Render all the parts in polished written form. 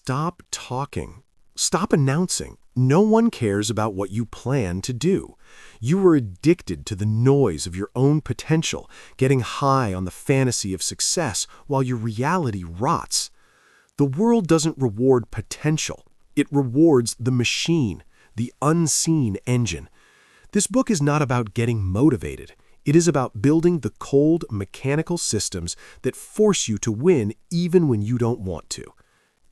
Stop talking. Stop announcing. No one cares about what you plan to do. You are addicted to the noise of your own potential, getting high on the fantasy of success while your reality rots. The world doesn't reward potential. It rewards the machine, the unseen engine. This book is not about getting motivated. It is about building the cold, mechanical systems that force you to win even when you don't want to.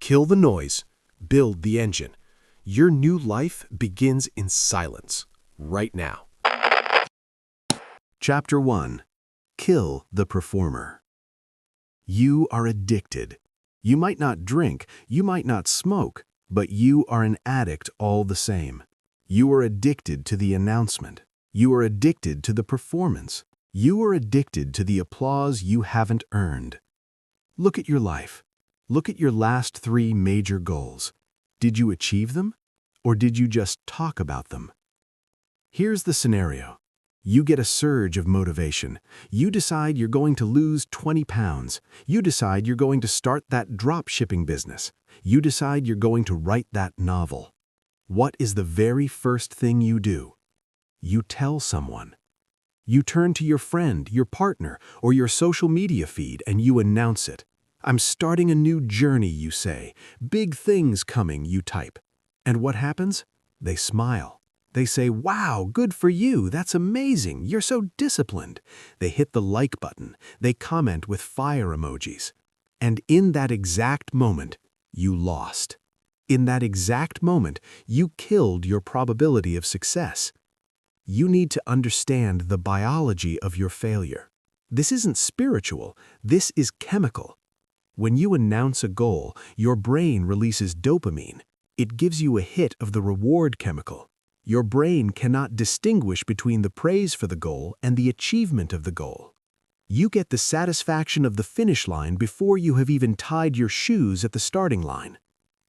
Kill the noise. Build the engine. Your new life begins in silence, right now. Chapter 1. Kill the Performer. You are addicted. You might not drink, you might not smoke, but you are an addict all the same. You are addicted to the announcement. You are addicted to the performance. You are addicted to the applause you haven't earned. Look at your life. Look at your last 3 major goals. Did you achieve them? Or did you just talk about them? Here's the scenario. You get a surge of motivation. You decide you're going to lose 20 pounds. You decide you're going to start that drop shipping business. You decide you're going to write that novel. What is the very first thing you do? You tell someone. You turn to your friend, your partner, or your social media feed and you announce it. I'm starting a new journey, you say. Big things coming, you type. And what happens? They smile. They say, wow, good for you, that's amazing, you're so disciplined. They hit the like button. They comment with fire emojis. And in that exact moment, you lost. In that exact moment, you killed your probability of success. You need to understand the biology of your failure. This isn't spiritual, this is chemical. When you announce a goal, your brain releases dopamine. It gives you a hit of the reward chemical. Your brain cannot distinguish between the praise for the goal and the achievement of the goal. You get the satisfaction of the finish line before you have even tied your shoes at the starting line.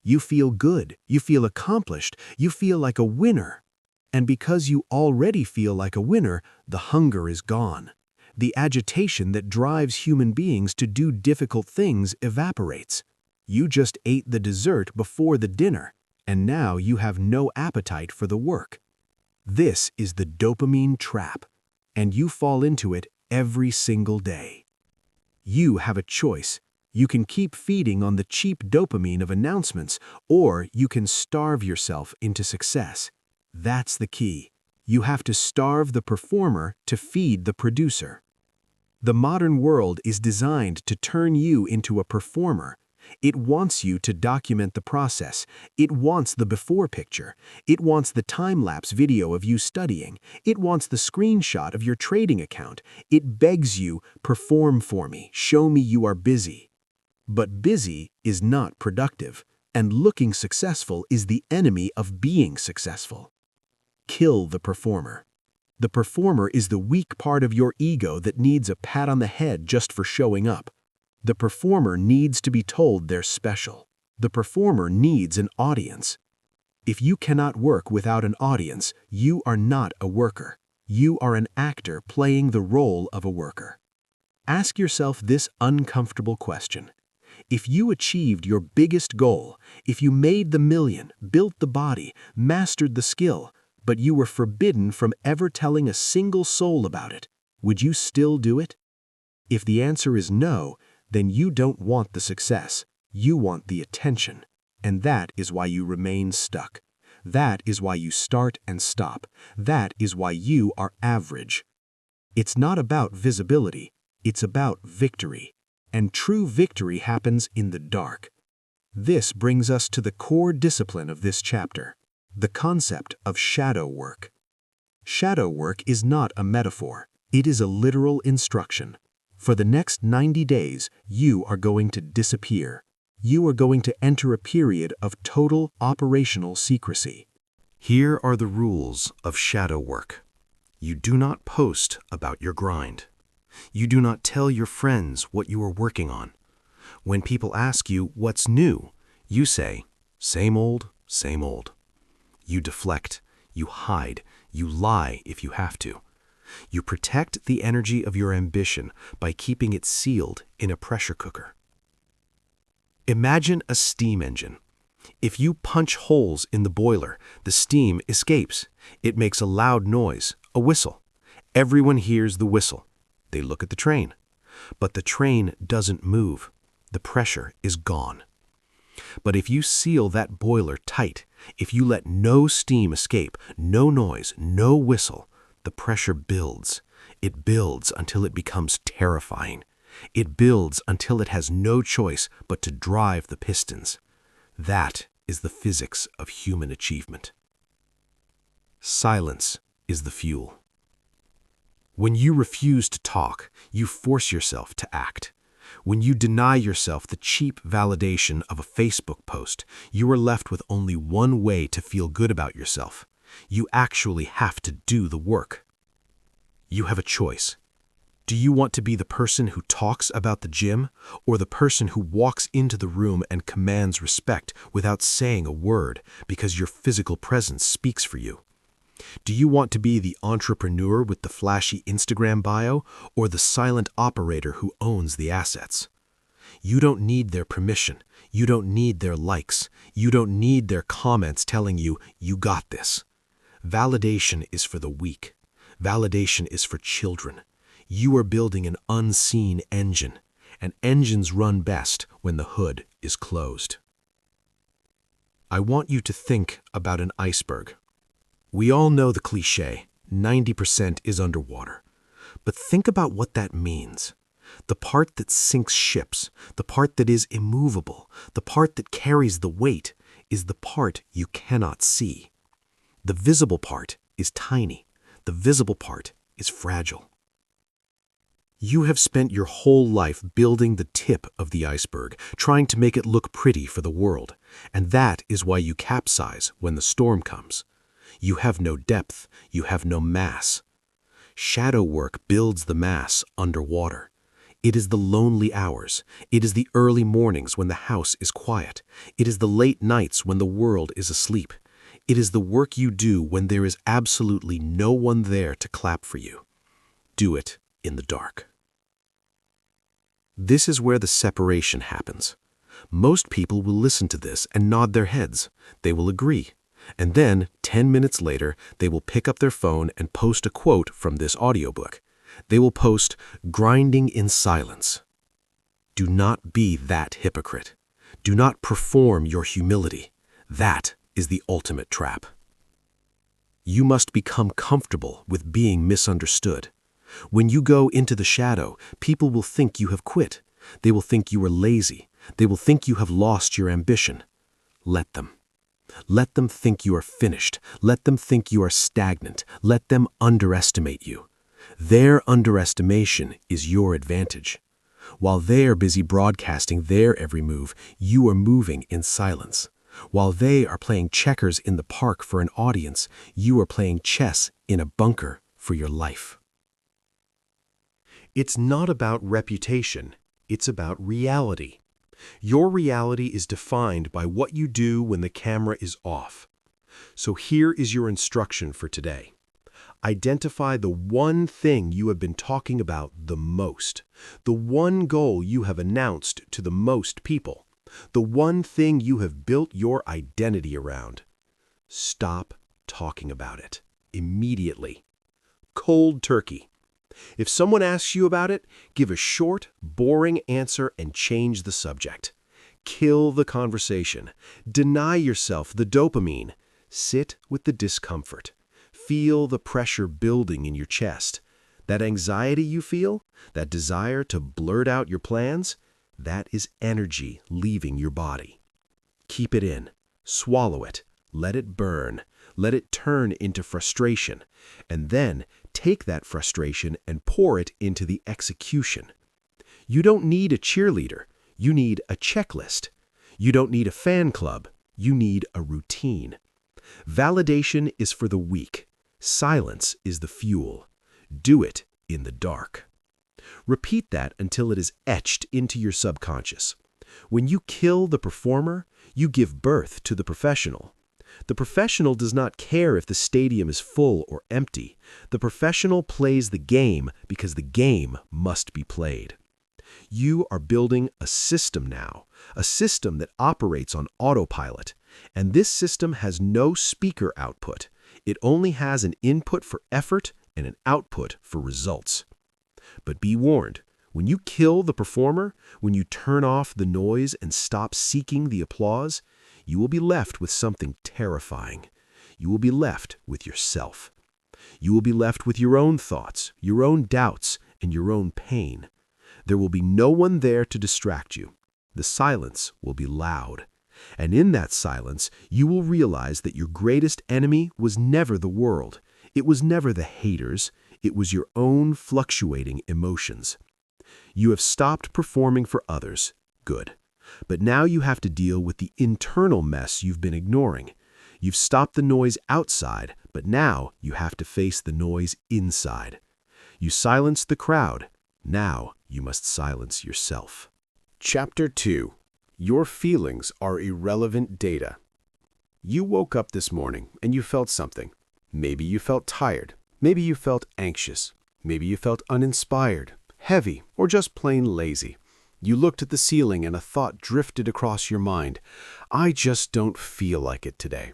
You feel good, you feel accomplished, you feel like a winner. And because you already feel like a winner, the hunger is gone. The agitation that drives human beings to do difficult things evaporates. You just ate the dessert before the dinner, and now you have no appetite for the work. This is the dopamine trap, and you fall into it every single day. You have a choice. You can keep feeding on the cheap dopamine of announcements, or you can starve yourself into success. That's the key. You have to starve the performer to feed the producer. The modern world is designed to turn you into a performer. It wants you to document the process. It wants the before picture. It wants the time-lapse video of you studying. It wants the screenshot of your trading account. It begs you, perform for me, show me you are busy. But busy is not productive, and looking successful is the enemy of being successful. Kill the performer. The performer is the weak part of your ego that needs a pat on the head just for showing up. The performer needs to be told they're special. The performer needs an audience. If you cannot work without an audience, you are not a worker. You are an actor playing the role of a worker. Ask yourself this uncomfortable question. If you achieved your biggest goal, if you made the million, built the body, mastered the skill, but you were forbidden from ever telling a single soul about it, would you still do it? If the answer is no, then you don't want the success. You want the attention. And that is why you remain stuck. That is why you start and stop. That is why you are average. It's not about visibility. It's about victory. And true victory happens in the dark. This brings us to the core discipline of this chapter, the concept of shadow work. Shadow work is not a metaphor. It is a literal instruction. For the next 90 days, you are going to disappear. You are going to enter a period of total operational secrecy. Here are the rules of shadow work. You do not post about your grind. You do not tell your friends what you are working on. When people ask you what's new, you say, same old, same old. You deflect, you hide, you lie if you have to. You protect the energy of your ambition by keeping it sealed in a pressure cooker. Imagine a steam engine. If you punch holes in the boiler, the steam escapes. It makes a loud noise, a whistle. Everyone hears the whistle. They look at the train. But the train doesn't move. The pressure is gone. But if you seal that boiler tight, if you let no steam escape, no noise, no whistle, the pressure builds. It builds until it becomes terrifying. It builds until it has no choice but to drive the pistons. That is the physics of human achievement. Silence is the fuel. When you refuse to talk, you force yourself to act. When you deny yourself the cheap validation of a Facebook post, you are left with only one way to feel good about yourself. You actually have to do the work. You have a choice. Do you want to be the person who talks about the gym, or the person who walks into the room and commands respect without saying a word because your physical presence speaks for you? Do you want to be the entrepreneur with the flashy Instagram bio, or the silent operator who owns the assets? You don't need their permission. You don't need their likes. You don't need their comments telling you, "You got this." Validation is for the weak. Validation is for children. You are building an unseen engine, and engines run best when the hood is closed. I want you to think about an iceberg. We all know the cliché, 90% is underwater. But think about what that means. The part that sinks ships, the part that is immovable, the part that carries the weight, is the part you cannot see. The visible part is tiny. The visible part is fragile. You have spent your whole life building the tip of the iceberg, trying to make it look pretty for the world, and that is why you capsize when the storm comes. You have no depth, you have no mass. Shadow work builds the mass underwater. It is the lonely hours. It is the early mornings when the house is quiet. It is the late nights when the world is asleep. It is the work you do when there is absolutely no one there to clap for you. Do it in the dark. This is where the separation happens. Most people will listen to this and nod their heads. They will agree. And then, 10 minutes later, they will pick up their phone and post a quote from this audiobook. They will post, "Grinding in silence." Do not be that hypocrite. Do not perform your humility. That is the ultimate trap. You must become comfortable with being misunderstood. When you go into the shadow, people will think you have quit. They will think you are lazy. They will think you have lost your ambition. Let them. Let them think you are finished. Let them think you are stagnant. Let them underestimate you. Their underestimation is your advantage. While they are busy broadcasting their every move, you are moving in silence. While they are playing checkers in the park for an audience, you are playing chess in a bunker for your life. It's not about reputation. It's about reality. Your reality is defined by what you do when the camera is off. So here is your instruction for today. Identify the one thing you have been talking about the most, the one goal you have announced to the most people, the one thing you have built your identity around. Stop talking about it immediately. Cold turkey. If someone asks you about it, give a short, boring answer and change the subject. Kill the conversation. Deny yourself the dopamine. Sit with the discomfort. Feel the pressure building in your chest. That anxiety you feel, that desire to blurt out your plans, that is energy leaving your body. Keep it in. Swallow it. Let it burn. Let it turn into frustration. And then take that frustration and pour it into the execution. You don't need a cheerleader. You need a checklist. You don't need a fan club. You need a routine. Validation is for the weak. Silence is the fuel. Do it in the dark. Repeat that until it is etched into your subconscious. When you kill the performer, you give birth to the professional. The professional does not care if the stadium is full or empty. The professional plays the game because the game must be played. You are building a system now, a system that operates on autopilot. And this system has no speaker output. It only has an input for effort and an output for results. But be warned, when you kill the performer, when you turn off the noise and stop seeking the applause, you will be left with something terrifying. You will be left with yourself. You will be left with your own thoughts, your own doubts, and your own pain. There will be no one there to distract you. The silence will be loud. And in that silence, you will realize that your greatest enemy was never the world. It was never the haters. It was your own fluctuating emotions. You have stopped performing for others. Good. But now you have to deal with the internal mess you've been ignoring. You've stopped the noise outside, but now you have to face the noise inside. You silenced the crowd. Now you must silence yourself. Chapter 2. Your feelings are irrelevant data. You woke up this morning and you felt something. Maybe you felt tired. Maybe you felt anxious. Maybe you felt uninspired, heavy, or just plain lazy. You looked at the ceiling and a thought drifted across your mind. I just don't feel like it today.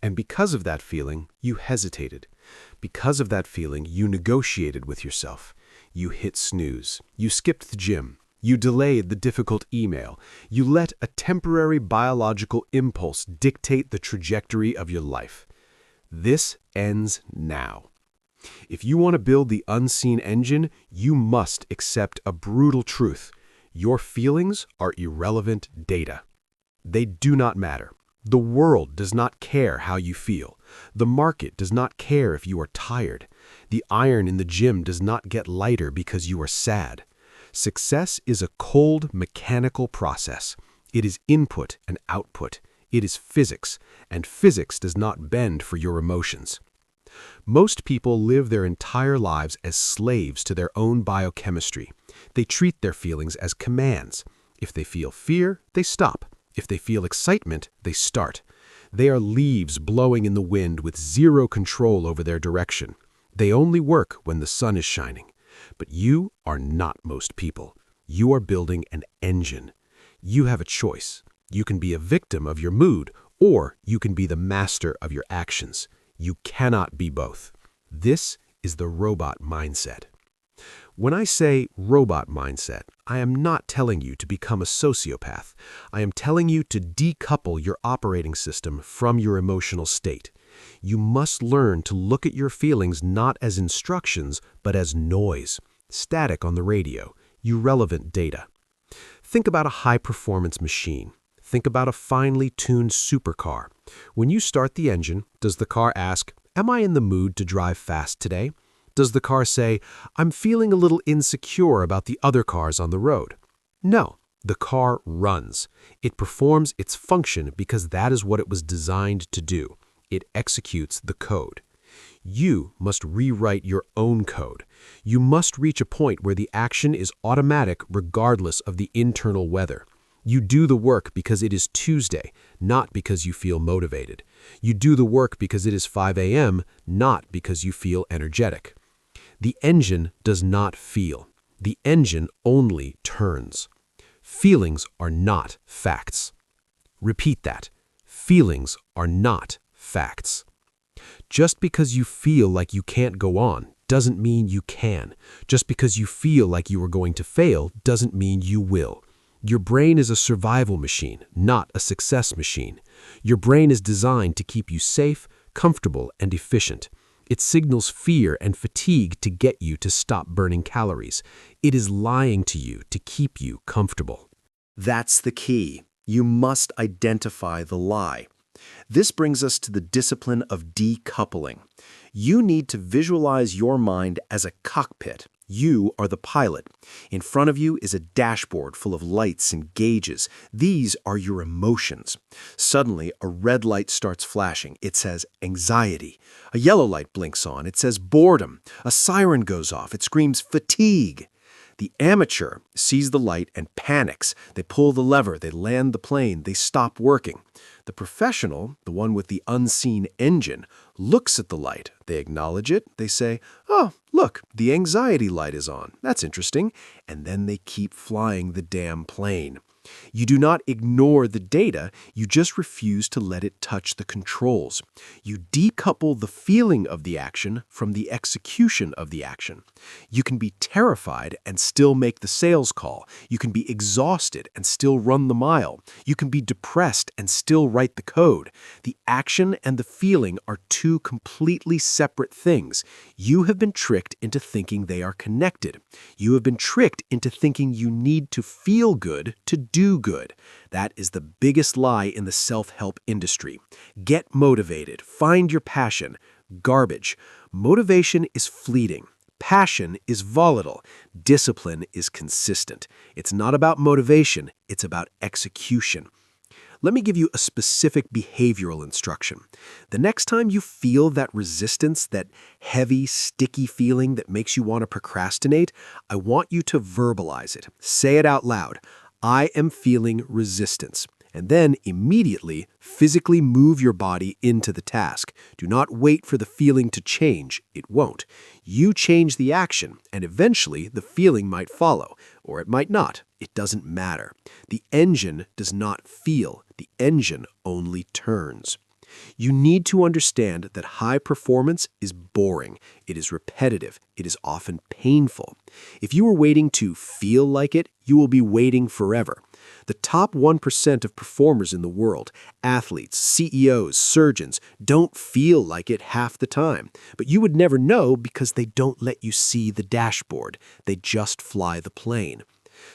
And because of that feeling, you hesitated. Because of that feeling, you negotiated with yourself. You hit snooze. You skipped the gym. You delayed the difficult email. You let a temporary biological impulse dictate the trajectory of your life. This ends now. If you want to build the unseen engine, you must accept a brutal truth. Your feelings are irrelevant data. They do not matter. The world does not care how you feel. The market does not care if you are tired. The iron in the gym does not get lighter because you are sad. Success is a cold, mechanical process. It is input and output. It is physics, and physics does not bend for your emotions. Most people live their entire lives as slaves to their own biochemistry. They treat their feelings as commands. If they feel fear, they stop. If they feel excitement, they start. They are leaves blowing in the wind with zero control over their direction. They only work when the sun is shining. But you are not most people. You are building an engine. You have a choice. You can be a victim of your mood, or you can be the master of your actions. You cannot be both. This is the robot mindset. When I say robot mindset, I am not telling you to become a sociopath. I am telling you to decouple your operating system from your emotional state. You must learn to look at your feelings not as instructions, but as noise, static on the radio, irrelevant data. Think about a high-performance machine. Think about a finely tuned supercar. When you start the engine, does the car ask, "Am I in the mood to drive fast today?" Does the car say, "I'm feeling a little insecure about the other cars on the road"? No, the car runs. It performs its function because that is what it was designed to do. It executes the code. You must rewrite your own code. You must reach a point where the action is automatic regardless of the internal weather. You do the work because it is Tuesday, not because you feel motivated. You do the work because it is 5 a.m., not because you feel energetic. The engine does not feel. The engine only turns. Feelings are not facts. Repeat that. Feelings are not facts. Just because you feel like you can't go on doesn't mean you can. Just because you feel like you are going to fail doesn't mean you will. Your brain is a survival machine, not a success machine. Your brain is designed to keep you safe, comfortable, and efficient. It signals fear and fatigue to get you to stop burning calories. It is lying to you to keep you comfortable. That's the key. You must identify the lie. This brings us to the discipline of decoupling. You need to visualize your mind as a cockpit. You are the pilot. In front of you is a dashboard full of lights and gauges. These are your emotions. Suddenly, a red light starts flashing. It says anxiety. A yellow light blinks on. It says boredom. A siren goes off. It screams fatigue. The amateur sees the light and panics. They pull the lever. They land the plane. They stop working. The professional, the one with the unseen engine, looks at the light. They acknowledge it. They say, "Oh, look, the anxiety light is on. That's interesting." And then they keep flying the damn plane. You do not ignore the data, you just refuse to let it touch the controls. You decouple the feeling of the action from the execution of the action. You can be terrified and still make the sales call. You can be exhausted and still run the mile. You can be depressed and still write the code. The action and the feeling are two completely separate things. You have been tricked into thinking they are connected. You have been tricked into thinking you need to feel good to do good. That is the biggest lie in the self-help industry. Get motivated. Find your passion. Garbage. Motivation is fleeting. Passion is volatile. Discipline is consistent. It's not about motivation. It's about execution. Let me give you a specific behavioral instruction. The next time you feel that resistance, that heavy, sticky feeling that makes you want to procrastinate, I want you to verbalize it. Say it out loud. I am feeling resistance. And then immediately, physically move your body into the task. Do not wait for the feeling to change. It won't. You change the action, and eventually the feeling might follow, or it might not. It doesn't matter. The engine does not feel. The engine only turns. You need to understand that high performance is boring. It is repetitive. It is often painful. If you are waiting to feel like it, you will be waiting forever. The top 1% of performers in the world, athletes, CEOs, surgeons, don't feel like it half the time. But you would never know because they don't let you see the dashboard. They just fly the plane.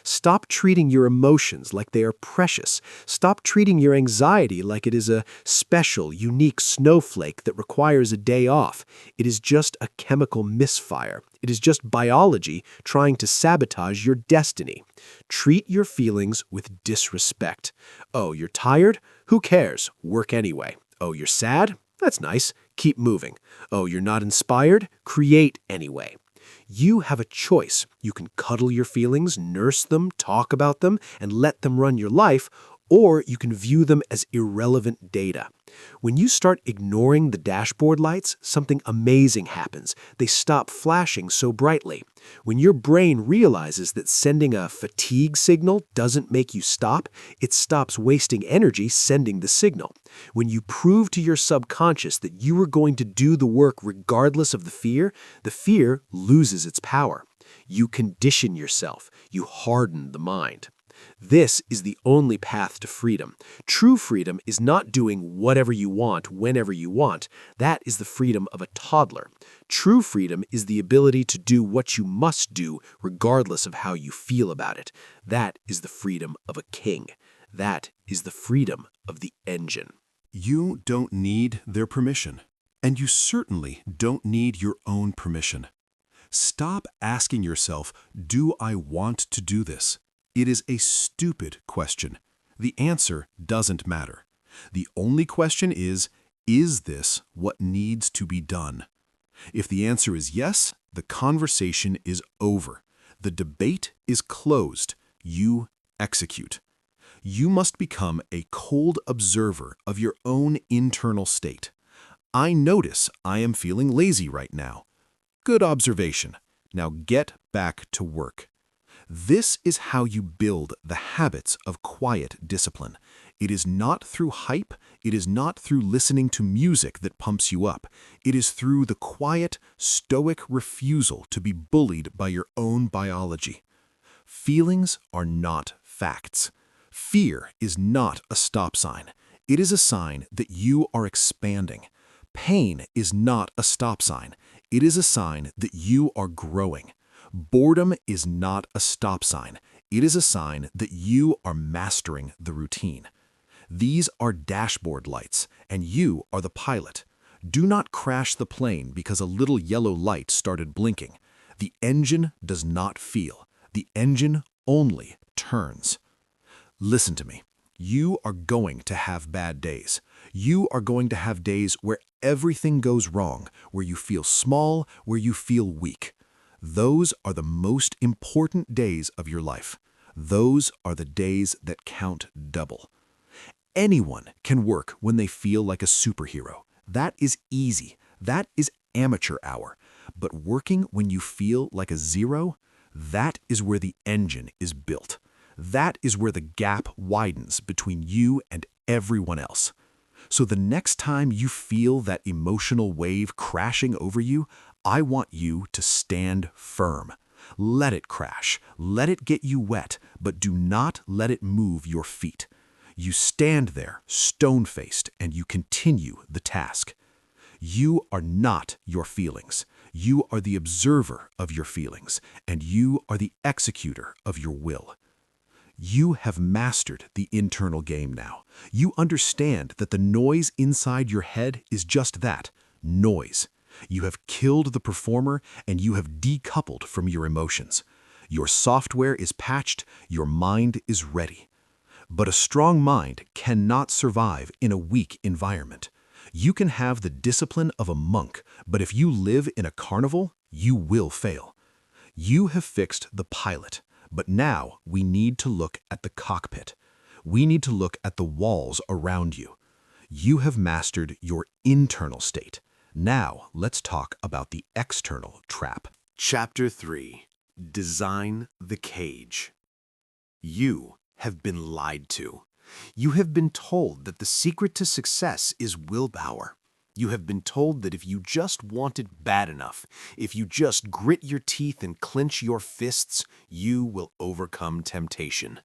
Stop treating your emotions like they are precious. Stop treating your anxiety like it is a special, unique snowflake that requires a day off. It is just a chemical misfire. It is just biology trying to sabotage your destiny. Treat your feelings with disrespect. Oh, you're tired? Who cares? Work anyway. Oh, you're sad? That's nice. Keep moving. Oh, you're not inspired? Create anyway. You have a choice. You can cuddle your feelings, nurse them, talk about them, and let them run your life, or you can view them as irrelevant data. When you start ignoring the dashboard lights, something amazing happens. They stop flashing so brightly. When your brain realizes that sending a fatigue signal doesn't make you stop, it stops wasting energy sending the signal. When you prove to your subconscious that you are going to do the work regardless of the fear loses its power. You condition yourself. You harden the mind. This is the only path to freedom. True freedom is not doing whatever you want whenever you want. That is the freedom of a toddler. True freedom is the ability to do what you must do regardless of how you feel about it. That is the freedom of a king. That is the freedom of the engine. You don't need their permission, and you certainly don't need your own permission. Stop asking yourself, do I want to do this? It is a stupid question. The answer doesn't matter. The only question is this what needs to be done? If the answer is yes, the conversation is over. The debate is closed. You execute. You must become a cold observer of your own internal state. I notice I am feeling lazy right now. Good observation. Now get back to work. This is how you build the habits of quiet discipline. It is not through hype. It is not through listening to music that pumps you up. It is through the quiet, stoic refusal to be bullied by your own biology. Feelings are not facts. Fear is not a stop sign. It is a sign that you are expanding. Pain is not a stop sign. It is a sign that you are growing. Boredom is not a stop sign. It is a sign that you are mastering the routine. These are dashboard lights, and you are the pilot. Do not crash the plane because a little yellow light started blinking. The engine does not feel. The engine only turns. Listen to me. You are going to have bad days. You are going to have days where everything goes wrong, where you feel small, where you feel weak. Those are the most important days of your life. Those are the days that count double. Anyone can work when they feel like a superhero. That is easy. That is amateur hour. But working when you feel like a zero, that is where the engine is built. That is where the gap widens between you and everyone else. So the next time you feel that emotional wave crashing over you, I want you to stand firm. Let it crash. Let it get you wet, but do not let it move your feet. You stand there, stone-faced, and you continue the task. You are not your feelings. You are the observer of your feelings, and you are the executor of your will. You have mastered the internal game now. You understand that the noise inside your head is just that, noise. You have killed the performer, and you have decoupled from your emotions. Your software is patched, your mind is ready. But a strong mind cannot survive in a weak environment. You can have the discipline of a monk, but if you live in a carnival, you will fail. You have fixed the pilot, but now we need to look at the cockpit. We need to look at the walls around you. You have mastered your internal state. Now let's talk about the external trap. Chapter 3. Design the cage. You have been lied to. You have been told that the secret to success is willpower. You have been told that if you just want it bad enough, if you just grit your teeth and clench your fists, you will overcome temptation.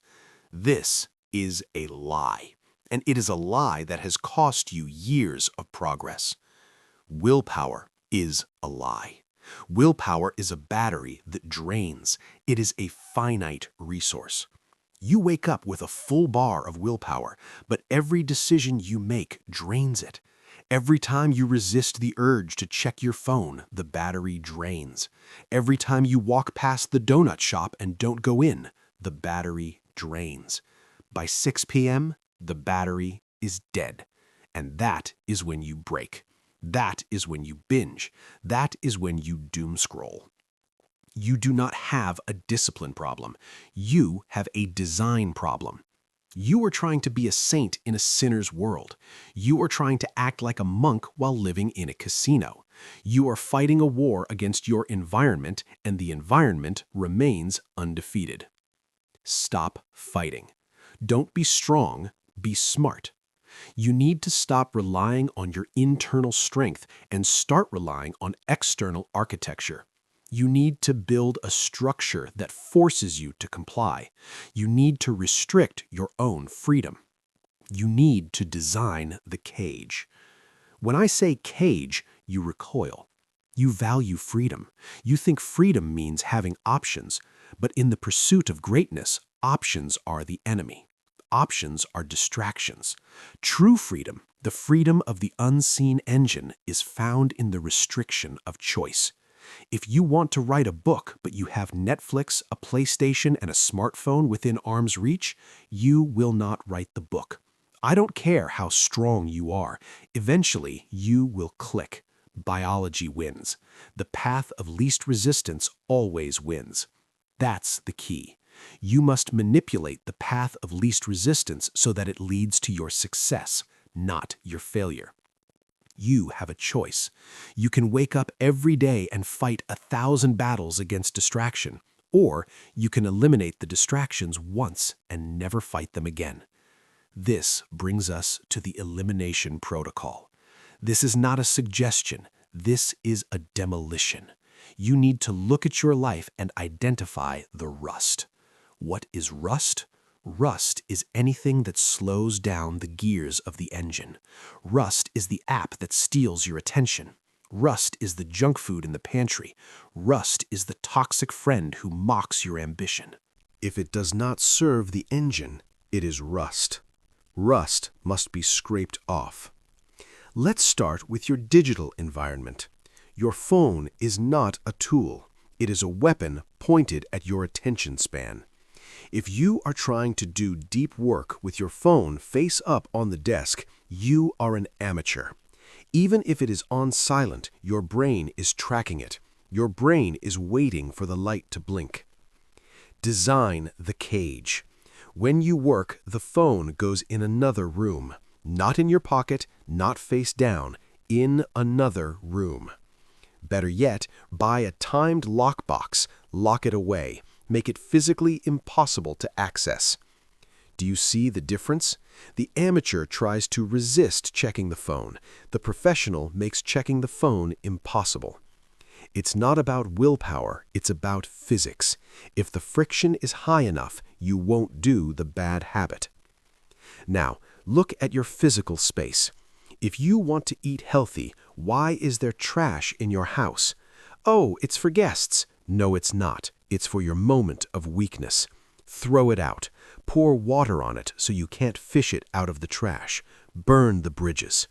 This is a lie, and it is a lie that has cost you years of progress. Willpower is a lie. Willpower is a battery that drains. It is a finite resource. You wake up with a full bar of willpower, but every decision you make drains it. Every time you resist the urge to check your phone, the battery drains. Every time you walk past the donut shop and don't go in, the battery drains. By 6 p.m., the battery is dead. And that is when you break. That is when you binge. That is when you doom scroll. You do not have a discipline problem. You have a design problem. You are trying to be a saint in a sinner's world. You are trying to act like a monk while living in a casino. You are fighting a war against your environment, and the environment remains undefeated. Stop fighting. Don't be strong, be smart. You need to stop relying on your internal strength and start relying on external architecture. You need to build a structure that forces you to comply. You need to restrict your own freedom. You need to design the cage. When I say cage, you recoil. You value freedom. You think freedom means having options, but in the pursuit of greatness, options are the enemy. Options are distractions. True freedom, the freedom of the unseen engine, is found in the restriction of choice. If you want to write a book, but you have Netflix, a PlayStation, and a smartphone within arm's reach, you will not write the book. I don't care how strong you are. Eventually, you will click. Biology wins. The path of least resistance always wins. That's the key. You must manipulate the path of least resistance so that it leads to your success, not your failure. You have a choice. You can wake up every day and fight 1,000 battles against distraction, or you can eliminate the distractions once and never fight them again. This brings us to the elimination protocol. This is not a suggestion. This is a demolition. You need to look at your life and identify the rust. What is rust? Rust is anything that slows down the gears of the engine. Rust is the app that steals your attention. Rust is the junk food in the pantry. Rust is the toxic friend who mocks your ambition. If it does not serve the engine, it is rust. Rust must be scraped off. Let's start with your digital environment. Your phone is not a tool. It is a weapon pointed at your attention span. If you are trying to do deep work with your phone face up on the desk, you are an amateur. Even if it is on silent, your brain is tracking it. Your brain is waiting for the light to blink. Design the cage. When you work, the phone goes in another room. Not in your pocket, not face down, in another room. Better yet, buy a timed lockbox, lock it away, make it physically impossible to access. Do you see the difference? The amateur tries to resist checking the phone. The professional makes checking the phone impossible. It's not about willpower, it's about physics. If the friction is high enough, you won't do the bad habit. Now, look at your physical space. If you want to eat healthy, why is there trash in your house? Oh, it's for guests. No, it's not. It's for your moment of weakness. Throw it out. Pour water on it so you can't fish it out of the trash. Burn the bridges.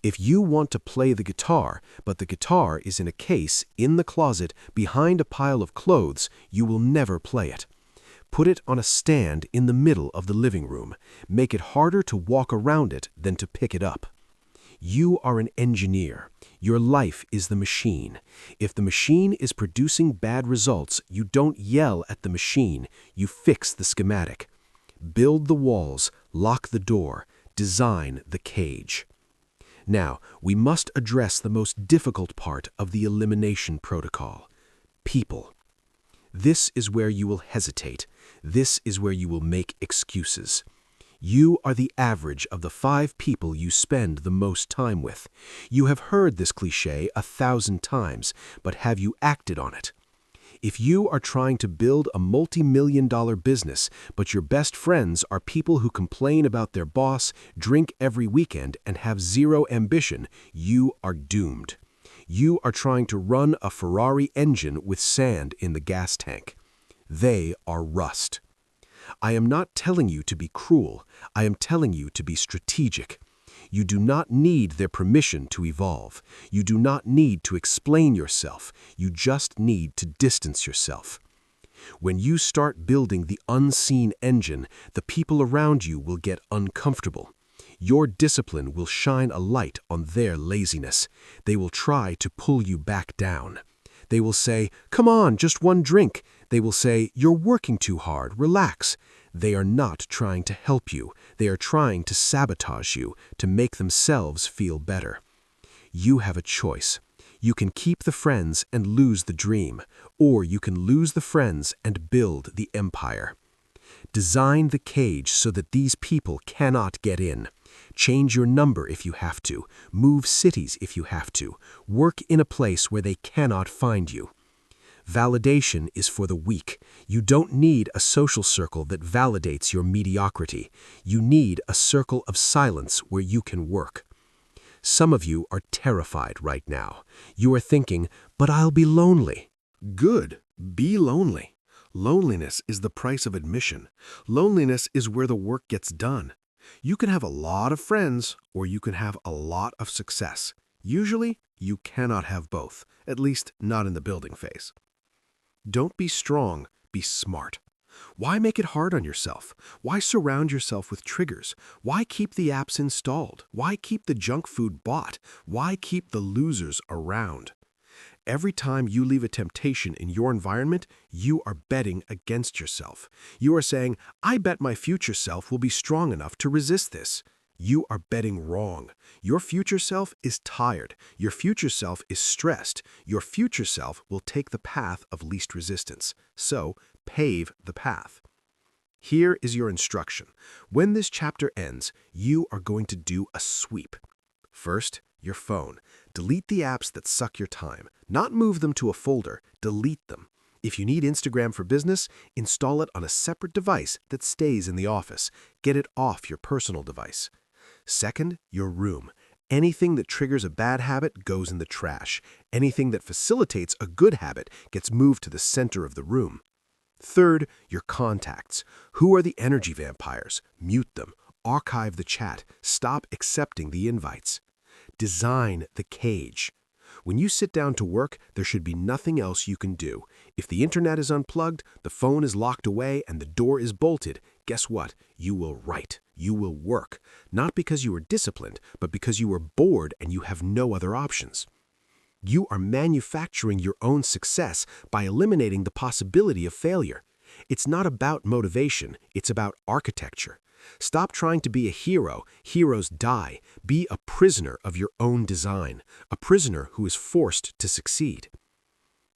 If you want to play the guitar, but the guitar is in a case, in the closet, behind a pile of clothes, you will never play it. Put it on a stand in the middle of the living room. Make it harder to walk around it than to pick it up. You are an engineer. Your life is the machine. If the machine is producing bad results, you don't yell at the machine, you fix the schematic. Build the walls, lock the door, design the cage. Now, we must address the most difficult part of the elimination protocol: people. This is where you will hesitate. This is where you will make excuses. You are the average of the 5 people you spend the most time with. You have heard this cliché 1,000 times, but have you acted on it? If you are trying to build a multi-million-dollar business, but your best friends are people who complain about their boss, drink every weekend, and have zero ambition, you are doomed. You are trying to run a Ferrari engine with sand in the gas tank. They are rust. I am not telling you to be cruel. I am telling you to be strategic. You do not need their permission to evolve. You do not need to explain yourself. You just need to distance yourself. When you start building the unseen engine, the people around you will get uncomfortable. Your discipline will shine a light on their laziness. They will try to pull you back down. They will say, "Come on, just one drink." They will say, "You're working too hard, relax." They are not trying to help you. They are trying to sabotage you, to make themselves feel better. You have a choice. You can keep the friends and lose the dream, or you can lose the friends and build the empire. Design the cage so that these people cannot get in. Change your number if you have to. Move cities if you have to. Work in a place where they cannot find you. Validation is for the weak. You don't need a social circle that validates your mediocrity. You need a circle of silence where you can work. Some of you are terrified right now. You are thinking, "But I'll be lonely." Good. Be lonely. Loneliness is the price of admission. Loneliness is where the work gets done. You can have a lot of friends, or you can have a lot of success. Usually, you cannot have both, at least not in the building phase. Don't be strong, be smart. Why make it hard on yourself? Why surround yourself with triggers? Why keep the apps installed? Why keep the junk food bought? Why keep the losers around? Every time you leave a temptation in your environment, you are betting against yourself. You are saying, "I bet my future self will be strong enough to resist this." You are betting wrong. Your future self is tired. Your future self is stressed. Your future self will take the path of least resistance. So, pave the path. Here is your instruction. When this chapter ends, you are going to do a sweep. First, your phone. Delete the apps that suck your time. Not move them to a folder, delete them. If you need Instagram for business, install it on a separate device that stays in the office. Get it off your personal device. Second, your room. Anything that triggers a bad habit goes in the trash. Anything that facilitates a good habit gets moved to the center of the room. Third, your contacts. Who are the energy vampires? Mute them. Archive the chat. Stop accepting the invites. Design the cage. When you sit down to work, there should be nothing else you can do. If the internet is unplugged, the phone is locked away, and the door is bolted, guess what? You will write. You will work. Not because you are disciplined, but because you are bored and you have no other options. You are manufacturing your own success by eliminating the possibility of failure. It's not about motivation, it's about architecture. Stop trying to be a hero. Heroes die. Be a prisoner of your own design, a prisoner who is forced to succeed.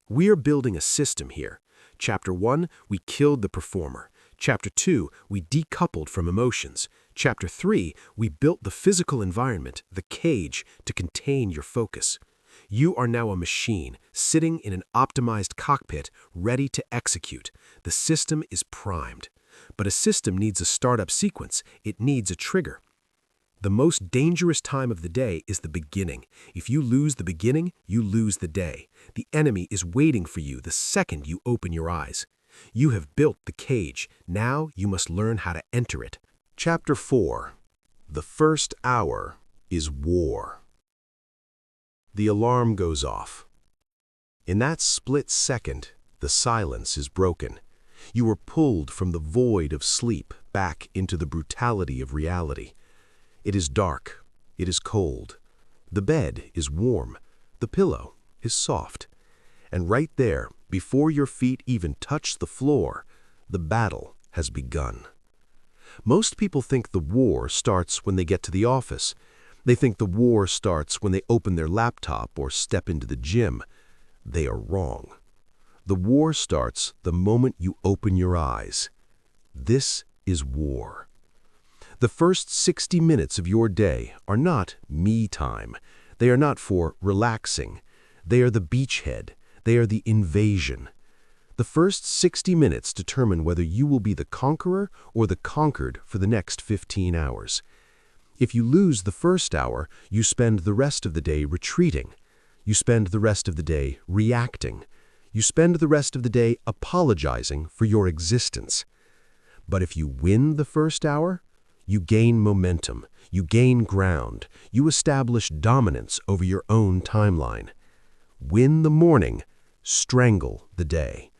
We're building a system here. Chapter 1, we killed the performer. Chapter 2, we decoupled from emotions. Chapter 3, we built the physical environment, the cage, to contain your focus. You are now a machine, sitting in an optimized cockpit, ready to execute. The system is primed. But a system needs a startup sequence. It needs a trigger. The most dangerous time of the day is the beginning. If you lose the beginning, you lose the day. The enemy is waiting for you the second you open your eyes. You have built the cage. Now you must learn how to enter it. Chapter 4. The first hour is war. The alarm goes off. In that split second, the silence is broken. You are pulled from the void of sleep back into the brutality of reality. It is dark. It is cold. The bed is warm. The pillow is soft. And right there, before your feet even touch the floor, the battle has begun. Most people think the war starts when they get to the office. They think the war starts when they open their laptop or step into the gym. They are wrong. The war starts the moment you open your eyes. This is war. The first 60 minutes of your day are not me time. They are not for relaxing. They are the beachhead. They are the invasion. The first 60 minutes determine whether you will be the conqueror or the conquered for the next 15 hours. If you lose the first hour, you spend the rest of the day retreating. You spend the rest of the day reacting. You spend the rest of the day apologizing for your existence. But if you win the first hour, you gain momentum, you gain ground, you establish dominance over your own timeline. Win the morning, strangle the day.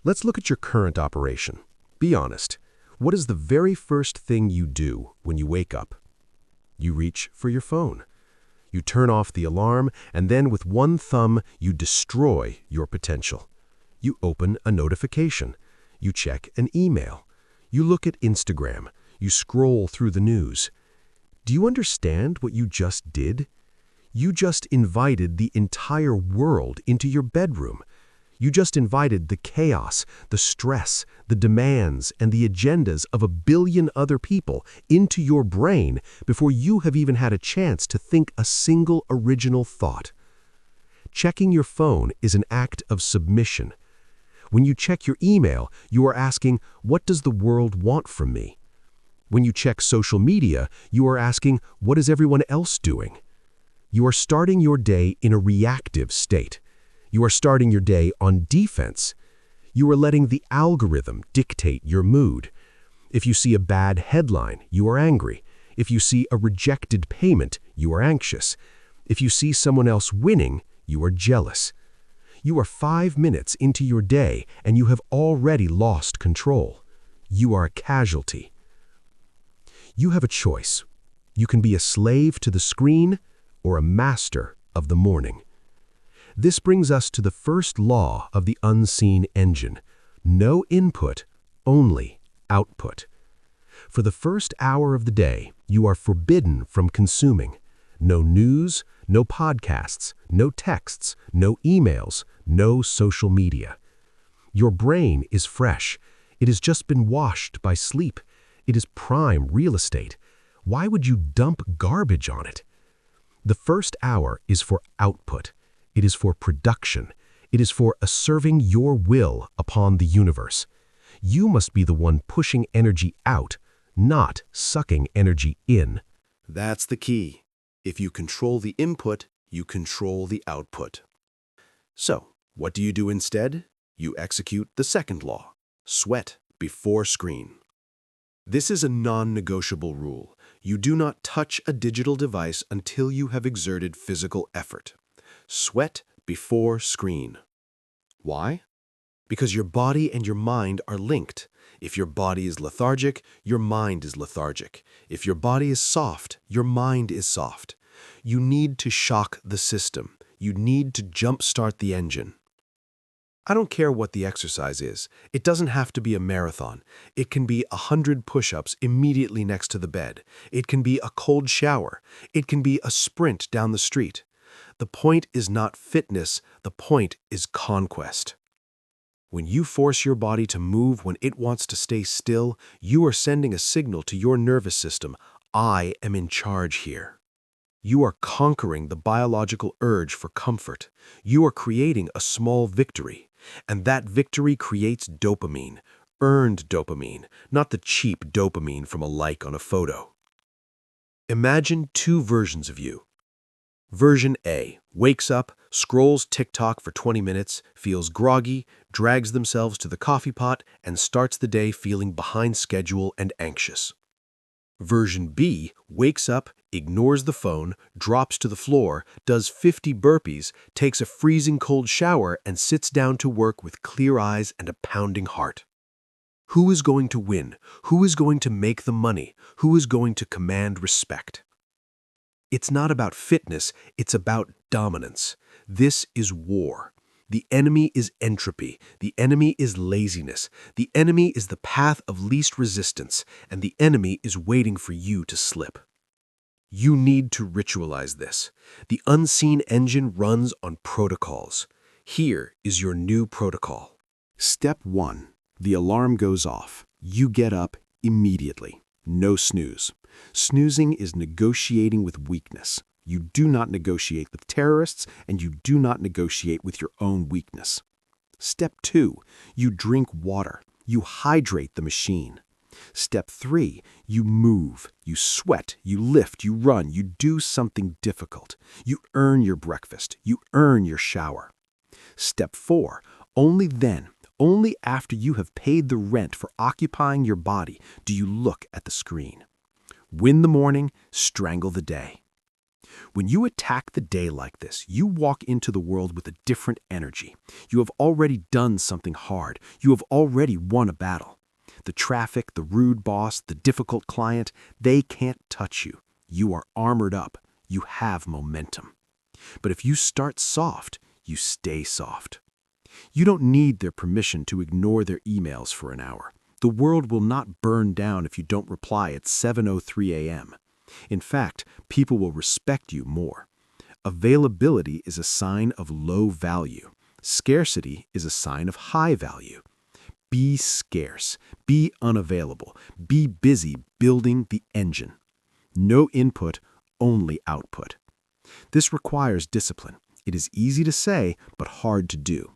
Let's look at your current operation. Be honest. What is the very first thing you do when you wake up? You reach for your phone. You turn off the alarm, and then with one thumb, you destroy your potential. You open a notification. You check an email. You look at Instagram. You scroll through the news. Do you understand what you just did? You just invited the entire world into your bedroom. You just invited the chaos, the stress, the demands, and the agendas of a billion other people into your brain before you have even had a chance to think a single original thought. Checking your phone is an act of submission. When you check your email, you are asking, what does the world want from me? When you check social media, you are asking, what is everyone else doing? You are starting your day in a reactive state. You are starting your day on defense. You are letting the algorithm dictate your mood. If you see a bad headline, you are angry. If you see a rejected payment, you are anxious. If you see someone else winning, you are jealous. You are 5 minutes into your day and you have already lost control. You are a casualty. You have a choice. You can be a slave to the screen or a master of the morning. This brings us to the first law of the unseen engine. No input, only output. For the first hour of the day, you are forbidden from consuming. No news, no podcasts, no texts, no emails, no social media. Your brain is fresh. It has just been washed by sleep. It is prime real estate. Why would you dump garbage on it? The first hour is for output. It is for production. It is for asserting your will upon the universe. You must be the one pushing energy out, not sucking energy in. That's the key. If you control the input, you control the output. So, what do you do instead? You execute the second law. Sweat before screen. This is a non-negotiable rule. You do not touch a digital device until you have exerted physical effort. Sweat before screen. Why? Because your body and your mind are linked. If your body is lethargic, your mind is lethargic. If your body is soft, your mind is soft. You need to shock the system. You need to jumpstart the engine. I don't care what the exercise is. It doesn't have to be a marathon. It can be 100 push-ups immediately next to the bed. It can be a cold shower. It can be a sprint down the street. The point is not fitness. The point is conquest. When you force your body to move when it wants to stay still, you are sending a signal to your nervous system, I am in charge here. You are conquering the biological urge for comfort. You are creating a small victory. And that victory creates dopamine, earned dopamine, not the cheap dopamine from a like on a photo. Imagine two versions of you. Version A wakes up, scrolls TikTok for 20 minutes, feels groggy, drags themselves to the coffee pot, and starts the day feeling behind schedule and anxious. Version B wakes up, ignores the phone, drops to the floor, does 50 burpees, takes a freezing cold shower, and sits down to work with clear eyes and a pounding heart. Who is going to win? Who is going to make the money? Who is going to command respect? It's not about fitness, it's about dominance. This is war. The enemy is entropy. The enemy is laziness. The enemy is the path of least resistance, and the enemy is waiting for you to slip. You need to ritualize this. The unseen engine runs on protocols. Here is your new protocol. Step 1. The alarm goes off. You get up immediately. No snooze. Snoozing is negotiating with weakness. You do not negotiate with terrorists, and you do not negotiate with your own weakness. Step 2. You drink water. You hydrate the machine. Step 3. You move. You sweat. You lift. You run. You do something difficult. You earn your breakfast. You earn your shower. Step 4. Only then, only after you have paid the rent for occupying your body, do you look at the screen. Win the morning, strangle the day. When you attack the day like this, you walk into the world with a different energy. You have already done something hard. You have already won a battle. The traffic, the rude boss, the difficult client, they can't touch you. You are armored up. You have momentum. But if you start soft, you stay soft. You don't need their permission to ignore their emails for an hour. The world will not burn down if you don't reply at 7:03 a.m. In fact, people will respect you more. Availability is a sign of low value. Scarcity is a sign of high value. Be scarce. Be unavailable. Be busy building the engine. No input, only output. This requires discipline. It is easy to say, but hard to do.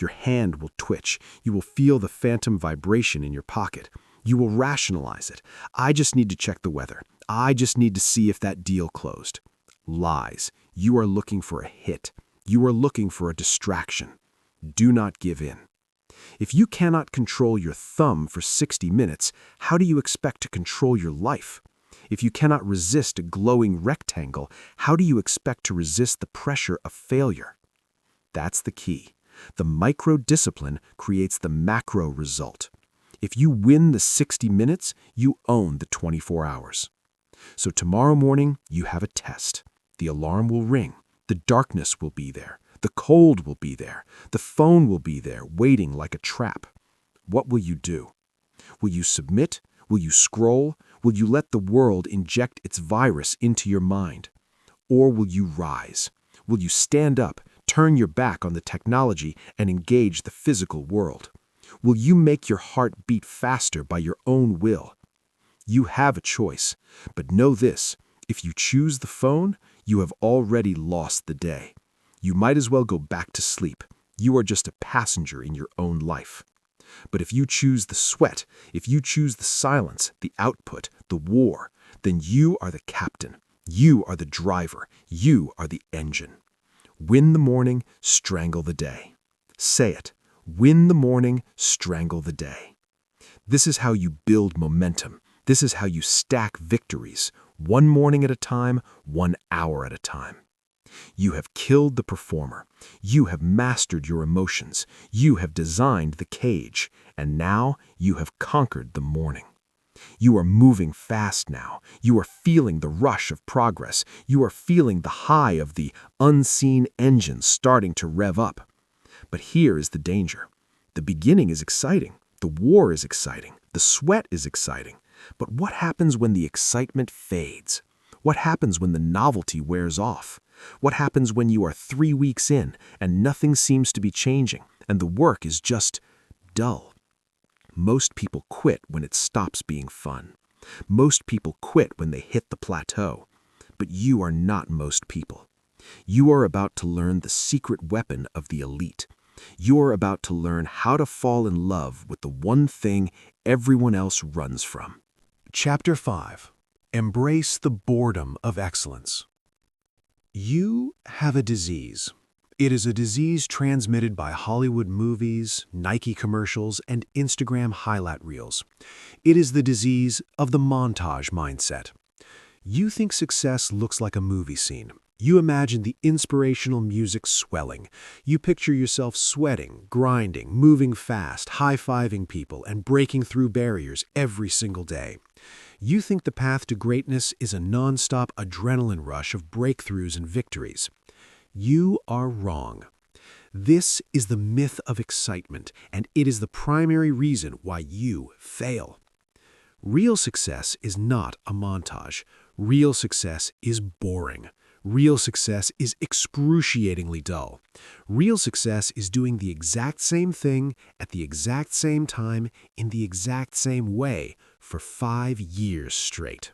Your hand will twitch. You will feel the phantom vibration in your pocket. You will rationalize it. I just need to check the weather. I just need to see if that deal closed. Lies. You are looking for a hit. You are looking for a distraction. Do not give in. If you cannot control your thumb for 60 minutes, how do you expect to control your life? If you cannot resist a glowing rectangle, how do you expect to resist the pressure of failure? That's the key. The micro-discipline creates the macro result. If you win the 60 minutes, you own the 24 hours. So tomorrow morning, you have a test. The alarm will ring. The darkness will be there. The cold will be there. The phone will be there, waiting like a trap. What will you do? Will you submit? Will you scroll? Will you let the world inject its virus into your mind? Or will you rise? Will you stand up, turn your back on the technology, and engage the physical world? Will you make your heart beat faster by your own will? You have a choice, but know this, if you choose the phone, you have already lost the day. You might as well go back to sleep. You are just a passenger in your own life. But if you choose the sweat, if you choose the silence, the output, the war, then you are the captain. You are the driver. You are the engine. Win the morning, strangle the day. Say it. Win the morning, strangle the day. This is how you build momentum. This is how you stack victories, one morning at a time, 1 hour at a time. You have killed the performer. You have mastered your emotions. You have designed the cage. And now you have conquered the morning. You are moving fast now. You are feeling the rush of progress. You are feeling the high of the unseen engine starting to rev up. But here is the danger. The beginning is exciting. The war is exciting. The sweat is exciting. But what happens when the excitement fades? What happens when the novelty wears off? What happens when you are 3 weeks in and nothing seems to be changing and the work is just dull? Most people quit when it stops being fun. Most people quit when they hit the plateau. But you are not most people. You are about to learn the secret weapon of the elite. You are about to learn how to fall in love with the one thing everyone else runs from. Chapter 5. Embrace the boredom of excellence. You have a disease. It is a disease transmitted by Hollywood movies, Nike commercials, and Instagram highlight reels. It is the disease of the montage mindset. You think success looks like a movie scene. You imagine the inspirational music swelling. You picture yourself sweating, grinding, moving fast, high-fiving people, and breaking through barriers every single day. You think the path to greatness is a non-stop adrenaline rush of breakthroughs and victories. You are wrong. This is the myth of excitement, and it is the primary reason why you fail. Real success is not a montage. Real success is boring. Real success is excruciatingly dull. Real success is doing the exact same thing at the exact same time in the exact same way for 5 years straight.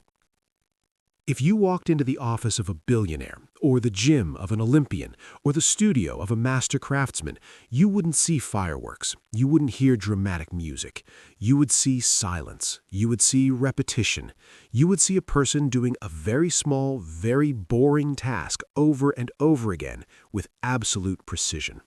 If you walked into the office of a billionaire, or the gym of an Olympian, or the studio of a master craftsman, you wouldn't see fireworks. You wouldn't hear dramatic music. You would see silence. You would see repetition. You would see a person doing a very small, very boring task over and over again with absolute precision.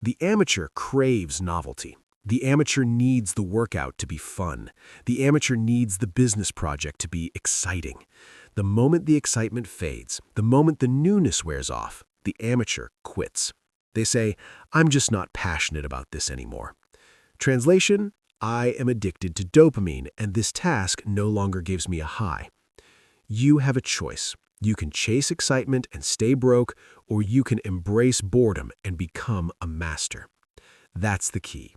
The amateur craves novelty. The amateur needs the workout to be fun. The amateur needs the business project to be exciting. The moment the excitement fades, the moment the newness wears off, the amateur quits. They say, "I'm just not passionate about this anymore." Translation, I am addicted to dopamine, and this task no longer gives me a high. You have a choice. You can chase excitement and stay broke, or you can embrace boredom and become a master. That's the key.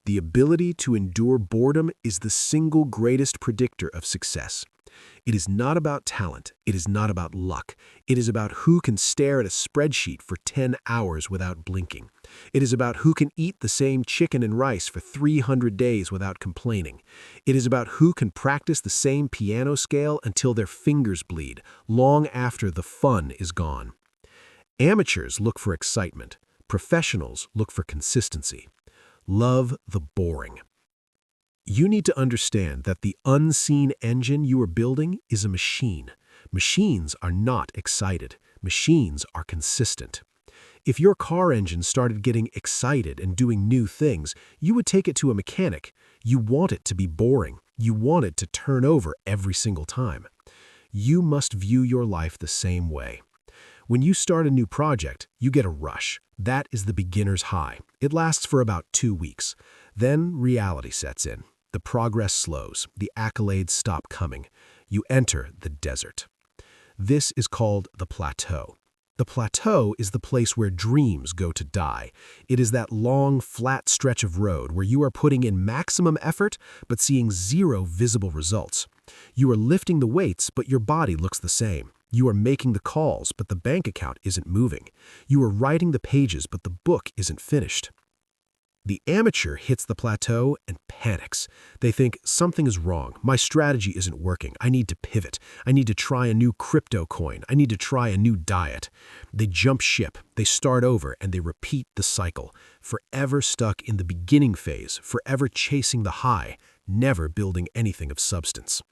The ability to endure boredom is the single greatest predictor of success. It is not about talent. It is not about luck. It is about who can stare at a spreadsheet for 10 hours without blinking. It is about who can eat the same chicken and rice for 300 days without complaining. It is about who can practice the same piano scale until their fingers bleed, long after the fun is gone. Amateurs look for excitement. Professionals look for consistency. Love the boring. You need to understand that the unseen engine you are building is a machine. Machines are not excited. Machines are consistent. If your car engine started getting excited and doing new things, you would take it to a mechanic. You want it to be boring. You want it to turn over every single time. You must view your life the same way. When you start a new project, you get a rush. That is the beginner's high. It lasts for about 2 weeks. Then reality sets in. The progress slows. The accolades stop coming. You enter the desert. This is called the plateau. The plateau is the place where dreams go to die. It is that long, flat stretch of road where you are putting in maximum effort but seeing zero visible results. You are lifting the weights, but your body looks the same. You are making the calls, but the bank account isn't moving. You are writing the pages, but the book isn't finished. The amateur hits the plateau and panics. They think, something is wrong. My strategy isn't working. I need to pivot. I need to try a new crypto coin. I need to try a new diet. They jump ship. They start over, and they repeat the cycle, forever stuck in the beginning phase, forever chasing the high, never building anything of substance.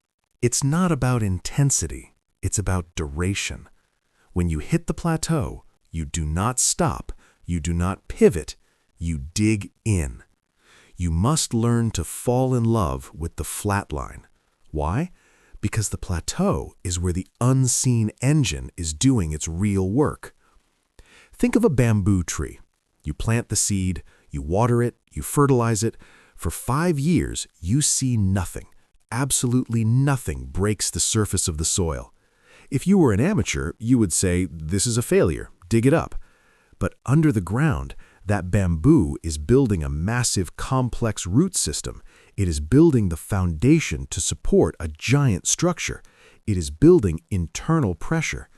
It's not about intensity. It's about duration. When you hit the plateau, you do not stop. You do not pivot. You dig in. You must learn to fall in love with the flat line. Why? Because the plateau is where the unseen engine is doing its real work. Think of a bamboo tree. You plant the seed, you water it, you fertilize it. For 5 years, you see nothing. Absolutely nothing breaks the surface of the soil. If you were an amateur, you would say, this is a failure, dig it up. But under the ground, That bamboo is building a massive, complex root system. It is building the foundation to support a giant structure. It is building internal pressure.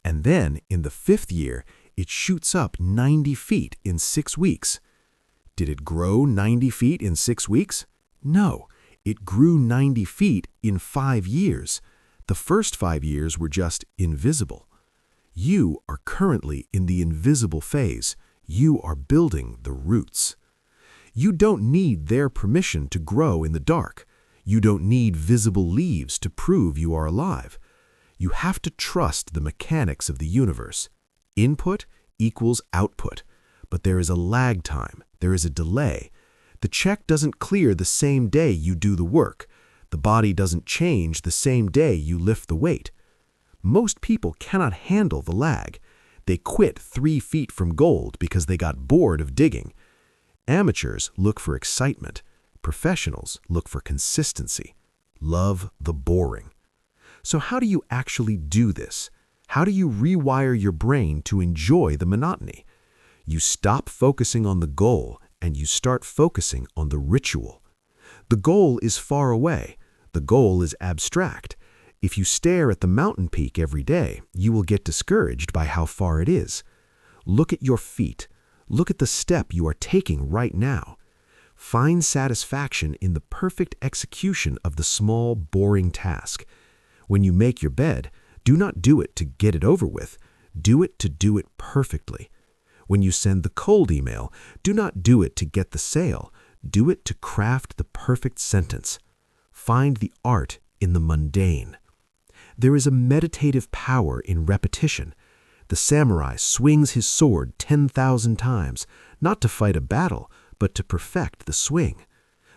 And then, in the 5th year, it shoots up 90 feet in 6 weeks. Did it grow 90 feet in 6 weeks? No, it grew 90 feet in 5 years. The first 5 years were just invisible. You are currently in the invisible phase. You are building the roots. You don't need their permission to grow in the dark. You don't need visible leaves to prove you are alive. You have to trust the mechanics of the universe. Input equals output, but there is a lag time. There is a delay. The check doesn't clear the same day you do the work. The body doesn't change the same day you lift the weight. Most people cannot handle the lag. They quit 3 feet from gold because they got bored of digging. Amateurs look for excitement. Professionals look for consistency. Love the boring. So how do you actually do this? How do you rewire your brain to enjoy the monotony? You stop focusing on the goal and you start focusing on the ritual. The goal is far away. The goal is abstract. If you stare at the mountain peak every day, you will get discouraged by how far it is. Look at your feet. Look at the step you are taking right now. Find satisfaction in the perfect execution of the small, boring task. When you make your bed, do not do it to get it over with. Do it to do it perfectly. When you send the cold email, do not do it to get the sale. Do it to craft the perfect sentence. Find the art in the mundane. There is a meditative power in repetition. The samurai swings his sword 10,000 times, not to fight a battle, but to perfect the swing.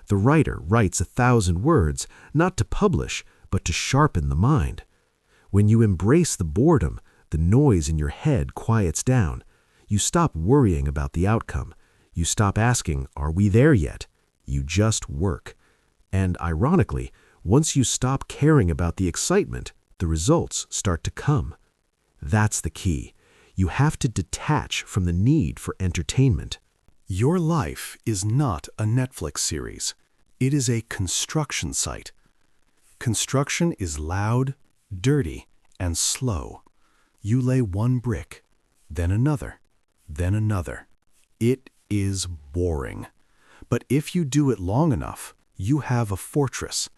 The writer writes 1,000 words, not to publish, but to sharpen the mind. When you embrace the boredom, the noise in your head quiets down. You stop worrying about the outcome. You stop asking, "Are we there yet?" You just work. And ironically, once you stop caring about the excitement, the results start to come. That's the key. You have to detach from the need for entertainment. Your life is not a Netflix series. It is a construction site. Construction is loud, dirty, and slow. You lay one brick, then another, then another. It is boring. But if you do it long enough, you have a fortress.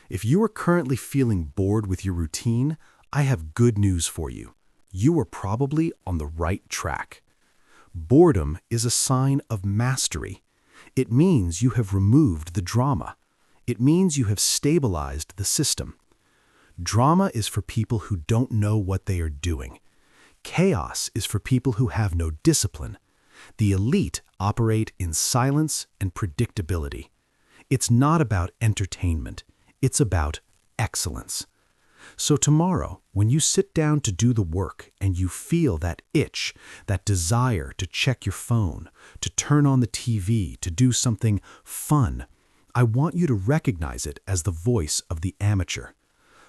If you are currently feeling bored with your routine, I have good news for you. You are probably on the right track. Boredom is a sign of mastery. It means you have removed the drama. It means you have stabilized the system. Drama is for people who don't know what they are doing. Chaos is for people who have no discipline. The elite operate in silence and predictability. It's not about entertainment. It's about excellence. So tomorrow, when you sit down to do the work and you feel that itch, that desire to check your phone, to turn on the TV, to do something fun, I want you to recognize it as the voice of the amateur.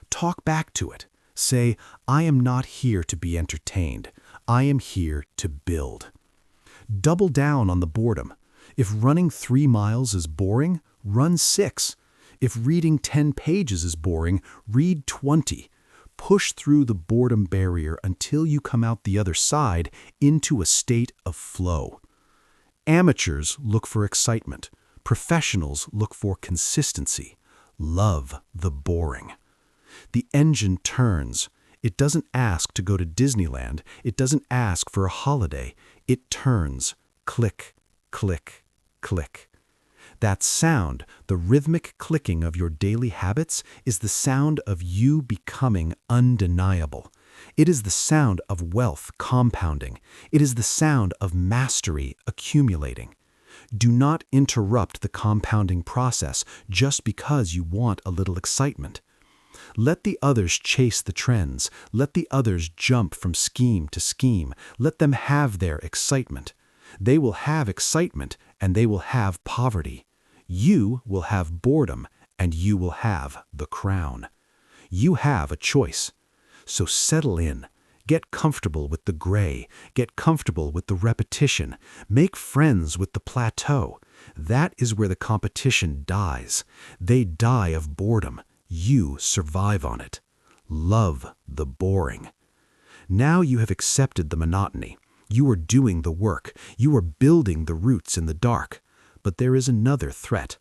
Talk back to it. Say, "I am not here to be entertained. I am here to build." Double down on the boredom. If running 3 miles is boring, run 6. If reading 10 pages is boring, read 20. Push through the boredom barrier until you come out the other side into a state of flow. Amateurs look for excitement. Professionals look for consistency. Love the boring. The engine turns. It doesn't ask to go to Disneyland. It doesn't ask for a holiday. It turns. Click, click, click. That sound, the rhythmic clicking of your daily habits, is the sound of you becoming undeniable. It is the sound of wealth compounding. It is the sound of mastery accumulating. Do not interrupt the compounding process just because you want a little excitement. Let the others chase the trends. Let the others jump from scheme to scheme. Let them have their excitement. They will have excitement and they will have poverty. You will have boredom and you will have the crown. You have a choice. So settle in. Get comfortable with the gray. Get comfortable with the repetition. Make friends with the plateau. That is where the competition dies. They die of boredom. You survive on it. Love the boring. Now you have accepted the monotony. You are doing the work. You are building the roots in the dark. But there is another threat.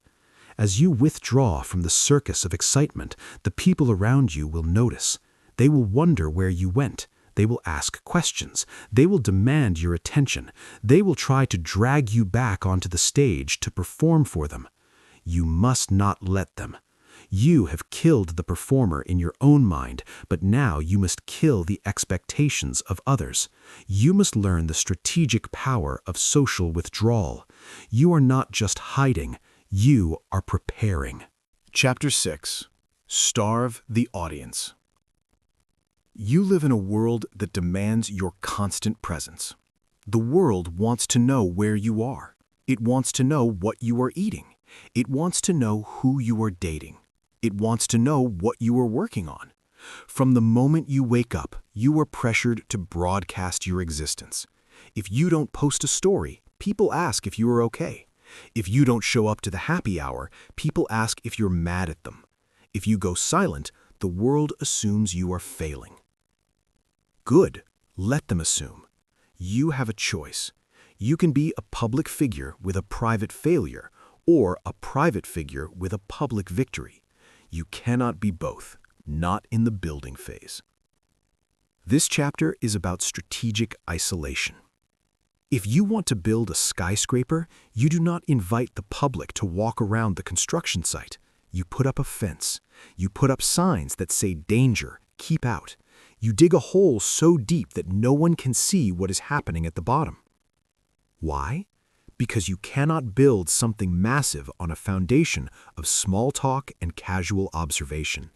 As you withdraw from the circus of excitement, the people around you will notice. They will wonder where you went. They will ask questions. They will demand your attention. They will try to drag you back onto the stage to perform for them. You must not let them. You have killed the performer in your own mind, but now you must kill the expectations of others. You must learn the strategic power of social withdrawal. You are not just hiding, you are preparing. Chapter 6. Starve the audience. You live in a world that demands your constant presence. The world wants to know where you are. It wants to know what you are eating. It wants to know who you are dating. It wants to know what you are working on. From the moment you wake up, you are pressured to broadcast your existence. If you don't post a story, people ask if you are okay. If you don't show up to the happy hour, people ask if you're mad at them. If you go silent, the world assumes you are failing. Good. Let them assume. You have a choice. You can be a public figure with a private failure, or a private figure with a public victory. You cannot be both, not in the building phase. This chapter is about strategic isolation. If you want to build a skyscraper, you do not invite the public to walk around the construction site. You put up a fence. You put up signs that say danger, keep out. You dig a hole so deep that no one can see what is happening at the bottom. Why? Because you cannot build something massive on a foundation of small talk and casual observation.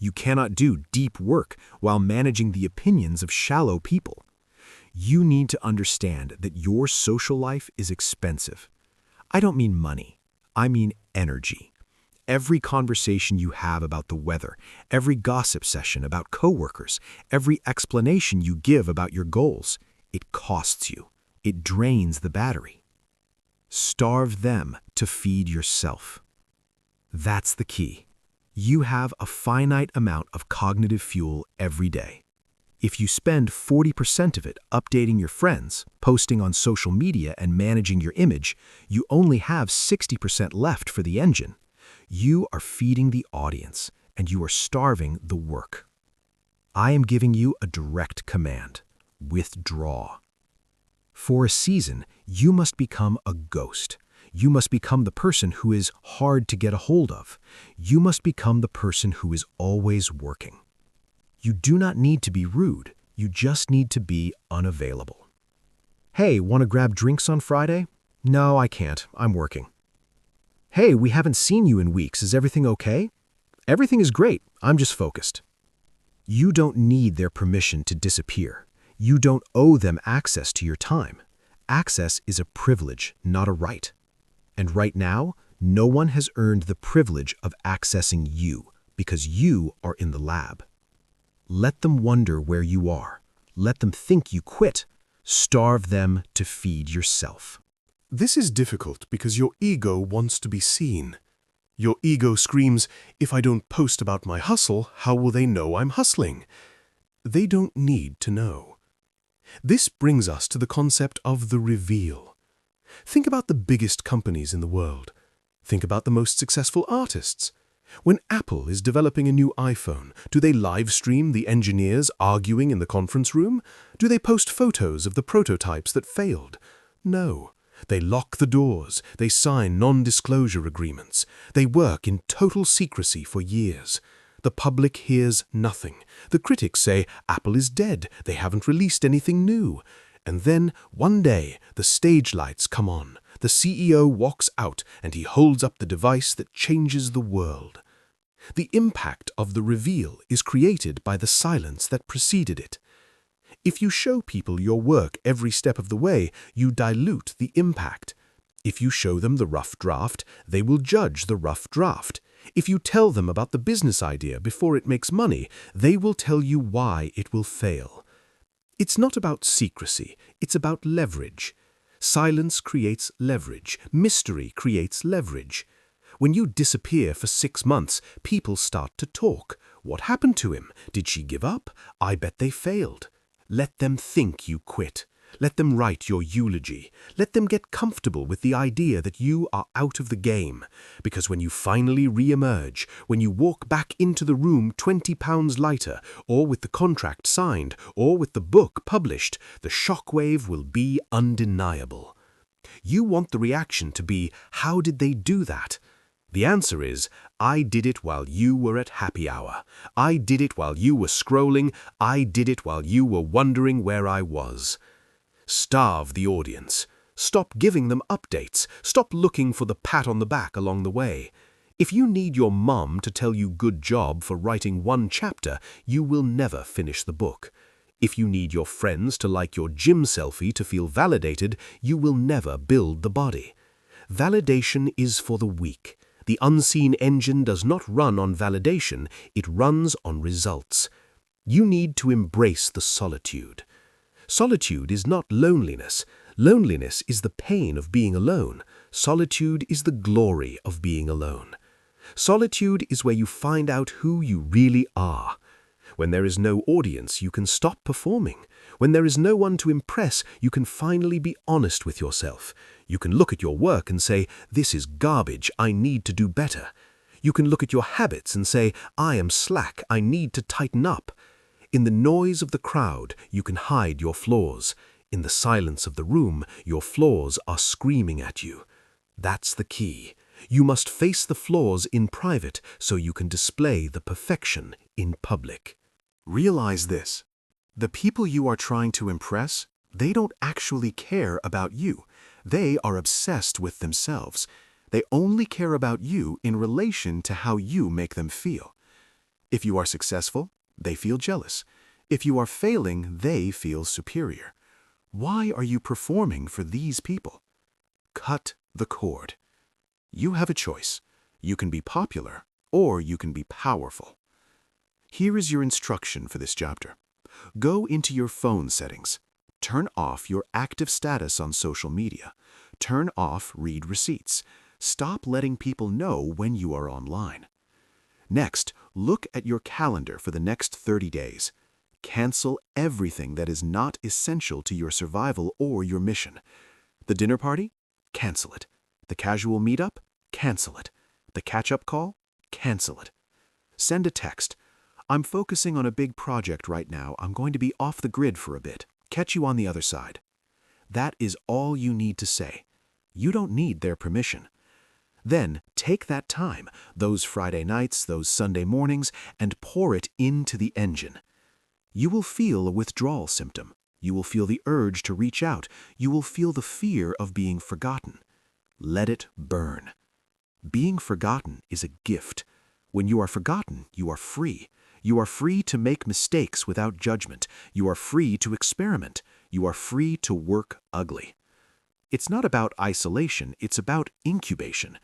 You cannot do deep work while managing the opinions of shallow people. You need to understand that your social life is expensive. I don't mean money. I mean energy. Every conversation you have about the weather, every gossip session about coworkers, every explanation you give about your goals, it costs you. It drains the battery. Starve them to feed yourself. That's the key. You have a finite amount of cognitive fuel every day. If you spend 40% of it updating your friends, posting on social media, and managing your image, you only have 60% left for the engine. You are feeding the audience, and you are starving the work. I am giving you a direct command. Withdraw. For a season, you must become a ghost. You must become the person who is hard to get a hold of. You must become the person who is always working. You do not need to be rude. You just need to be unavailable. Hey, want to grab drinks on Friday? No, I can't. I'm working. Hey, we haven't seen you in weeks. Is everything okay? Everything is great. I'm just focused. You don't need their permission to disappear. You don't owe them access to your time. Access is a privilege, not a right. And right now, no one has earned the privilege of accessing you because you are in the lab. Let them wonder where you are. Let them think you quit. Starve them to feed yourself. This is difficult because your ego wants to be seen. Your ego screams, if I don't post about my hustle, how will they know I'm hustling? They don't need to know. This brings us to the concept of the reveal. Think about the biggest companies in the world. Think about the most successful artists. When Apple is developing a new iPhone, do they live stream the engineers arguing in the conference room? Do they post photos of the prototypes that failed? No. They lock the doors. They sign non-disclosure agreements. They work in total secrecy for years. The public hears nothing. The critics say, Apple is dead. They haven't released anything new. And then, one day, the stage lights come on. The CEO walks out and he holds up the device that changes the world. The impact of the reveal is created by the silence that preceded it. If you show people your work every step of the way, you dilute the impact. If you show them the rough draft, they will judge the rough draft. If you tell them about the business idea before it makes money, they will tell you why it will fail. It's not about secrecy, it's about leverage. Silence creates leverage. Mystery creates leverage. When you disappear for 6 months, people start to talk. What happened to him? Did she give up? I bet they failed. Let them think you quit. Let them write your eulogy. Let them get comfortable with the idea that you are out of the game. Because when you finally re-emerge, when you walk back into the room 20 pounds lighter, or with the contract signed, or with the book published, the shockwave will be undeniable. You want the reaction to be, how did they do that? The answer is, I did it while you were at happy hour. I did it while you were scrolling. I did it while you were wondering where I was. Starve the audience. Stop giving them updates. Stop looking for the pat on the back along the way. If you need your mum to tell you good job for writing 1 chapter, you will never finish the book. If you need your friends to like your gym selfie to feel validated, you will never build the body. Validation is for the weak. The unseen engine does not run on validation, it runs on results. You need to embrace the solitude. Solitude is not loneliness. Loneliness is the pain of being alone. Solitude is the glory of being alone. Solitude is where you find out who you really are. When there is no audience, you can stop performing. When there is no one to impress, you can finally be honest with yourself. You can look at your work and say, this is garbage, I need to do better. You can look at your habits and say, I am slack, I need to tighten up. In the noise of the crowd, you can hide your flaws. In the silence of the room, your flaws are screaming at you. That's the key. You must face the flaws in private so you can display the perfection in public. Realize this. The people you are trying to impress, they don't actually care about you. They are obsessed with themselves. They only care about you in relation to how you make them feel. If you are successful, they feel jealous. If you are failing, they feel superior. Why are you performing for these people? Cut the cord. You have a choice. You can be popular or you can be powerful. Here is your instruction for this chapter. Go into your phone settings. Turn off your active status on social media. Turn off read receipts. Stop letting people know when you are online. Next, look at your calendar for the next 30 days. Cancel everything that is not essential to your survival or your mission. The dinner party? Cancel it. The casual meetup? Cancel it. The catch-up call? Cancel it. Send a text. I'm focusing on a big project right now. I'm going to be off the grid for a bit. Catch you on the other side. That is all you need to say. You don't need their permission. Then take that time, those Friday nights, those Sunday mornings, and pour it into the engine. You will feel a withdrawal symptom. You will feel the urge to reach out. You will feel the fear of being forgotten. Let it burn. Being forgotten is a gift. When you are forgotten, you are free. You are free to make mistakes without judgment. You are free to experiment. You are free to work ugly. It's not about isolation, it's about incubation.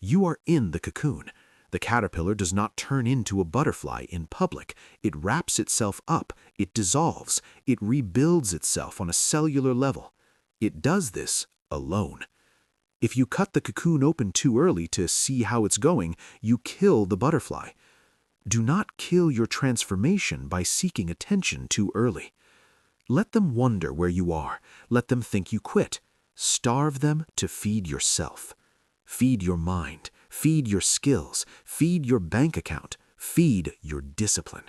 You are in the cocoon. The caterpillar does not turn into a butterfly in public. It wraps itself up, it dissolves, it rebuilds itself on a cellular level. It does this alone. If you cut the cocoon open too early to see how it's going, you kill the butterfly. Do not kill your transformation by seeking attention too early. Let them wonder where you are. Let them think you quit. Starve them to feed yourself. Feed your mind. Feed your skills. Feed your bank account. Feed your discipline.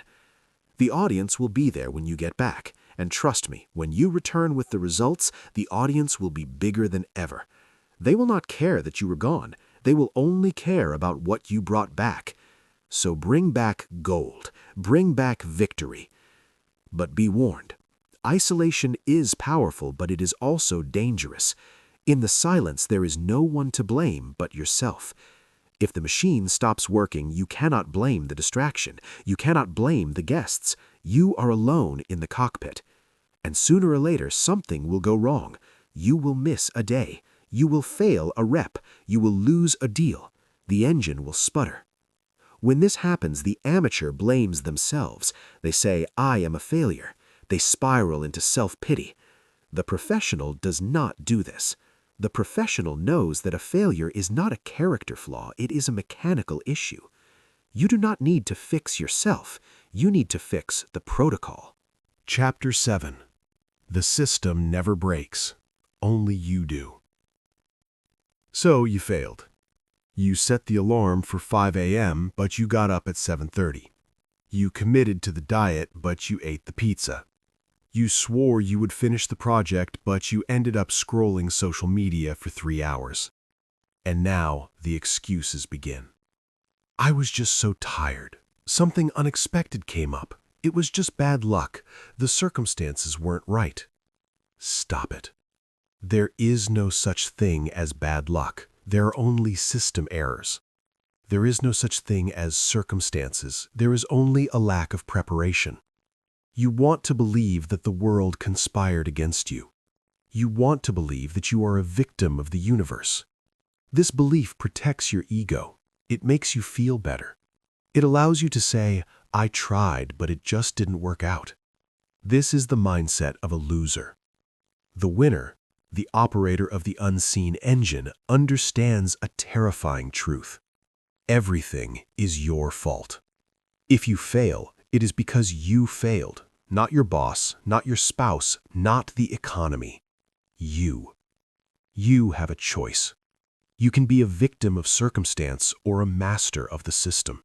The audience will be there when you get back. And trust me, when you return with the results, the audience will be bigger than ever. They will not care that you were gone. They will only care about what you brought back. So bring back gold. Bring back victory. But be warned. Isolation is powerful, but it is also dangerous. In the silence, there is no one to blame but yourself. If the machine stops working, you cannot blame the distraction. You cannot blame the guests. You are alone in the cockpit. And sooner or later, something will go wrong. You will miss a day. You will fail a rep. You will lose a deal. The engine will sputter. When this happens, the amateur blames themselves. They say, I am a failure. They spiral into self-pity. The professional does not do this. The professional knows that a failure is not a character flaw, it is a mechanical issue. You do not need to fix yourself, you need to fix the protocol. Chapter 7. The system never breaks. Only you do. So you failed. You set the alarm for 5 a.m., but you got up at 7:30. You committed to the diet, but you ate the pizza. You swore you would finish the project, but you ended up scrolling social media for 3 hours. And now the excuses begin. I was just so tired. Something unexpected came up. It was just bad luck. The circumstances weren't right. Stop it. There is no such thing as bad luck. There are only system errors. There is no such thing as circumstances. There is only a lack of preparation. You want to believe that the world conspired against you. You want to believe that you are a victim of the universe. This belief protects your ego. It makes you feel better. It allows you to say, I tried, but it just didn't work out. This is the mindset of a loser. The winner, the operator of the unseen engine, understands a terrifying truth. Everything is your fault. If you fail, it is because you failed. Not your boss, not your spouse, not the economy. You. You have a choice. You can be a victim of circumstance or a master of the system.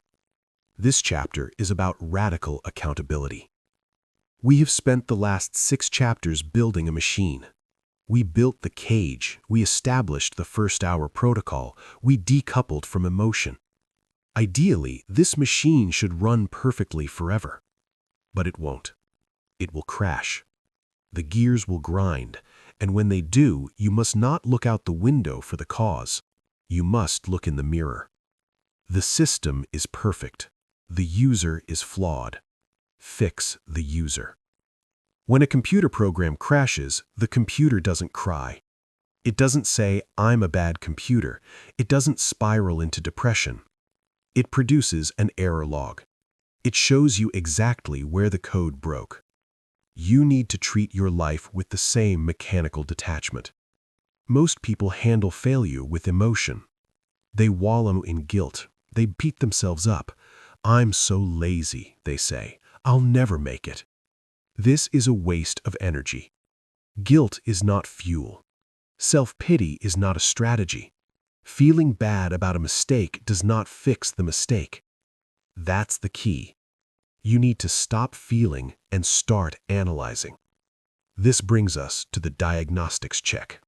This chapter is about radical accountability. We have spent the last 6 chapters building a machine. We built the cage, we established the first-hour protocol, we decoupled from emotion. Ideally, this machine should run perfectly forever. But it won't. It will crash. The gears will grind, and when they do, you must not look out the window for the cause. You must look in the mirror. The system is perfect. The user is flawed. Fix the user. When a computer program crashes, the computer doesn't cry. It doesn't say, I'm a bad computer. It doesn't spiral into depression. It produces an error log. It shows you exactly where the code broke. You need to treat your life with the same mechanical detachment. Most people handle failure with emotion. They wallow in guilt. They beat themselves up. I'm so lazy, they say. I'll never make it. This is a waste of energy. Guilt is not fuel. Self-pity is not a strategy. Feeling bad about a mistake does not fix the mistake. That's the key. You need to stop feeling and start analyzing. This brings us to the diagnostics check.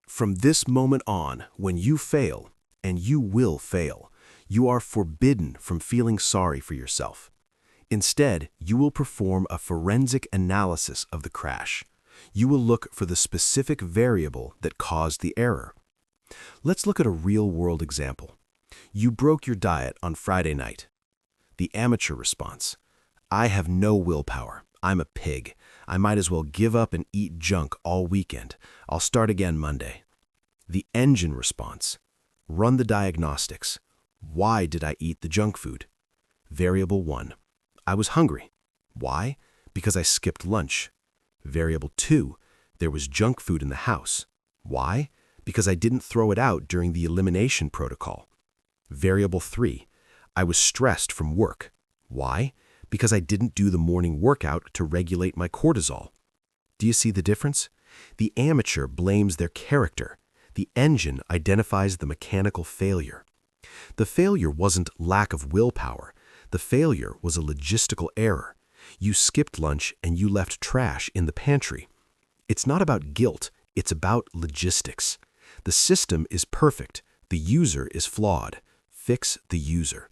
From this moment on, when you fail, and you will fail, you are forbidden from feeling sorry for yourself. Instead, you will perform a forensic analysis of the crash. You will look for the specific variable that caused the error. Let's look at a real-world example. You broke your diet on Friday night. The amateur response: I have no willpower. I'm a pig. I might as well give up and eat junk all weekend. I'll start again Monday. The engine response: run the diagnostics. Why did I eat the junk food? Variable 1. I was hungry. Why? Because I skipped lunch. Variable 2. There was junk food in the house. Why? Because I didn't throw it out during the elimination protocol. Variable 3. I was stressed from work. Why? Because I didn't do the morning workout to regulate my cortisol. Do you see the difference? The amateur blames their character. The engine identifies the mechanical failure. The failure wasn't lack of willpower. The failure was a logistical error. You skipped lunch and you left trash in the pantry. It's not about guilt, it's about logistics. The system is perfect. The user is flawed. Fix the user.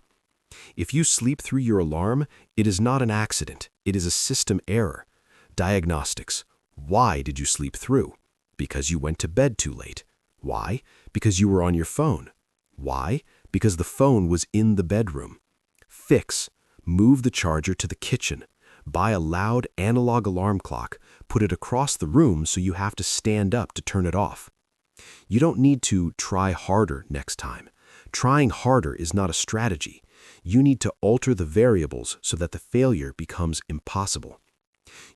If you sleep through your alarm, it is not an accident. It is a system error. Diagnostics. Why did you sleep through? Because you went to bed too late. Why? Because you were on your phone. Why? Because the phone was in the bedroom. Fix. Move the charger to the kitchen. Buy a loud analog alarm clock. Put it across the room so you have to stand up to turn it off. You don't need to try harder next time. Trying harder is not a strategy. You need to alter the variables so that the failure becomes impossible.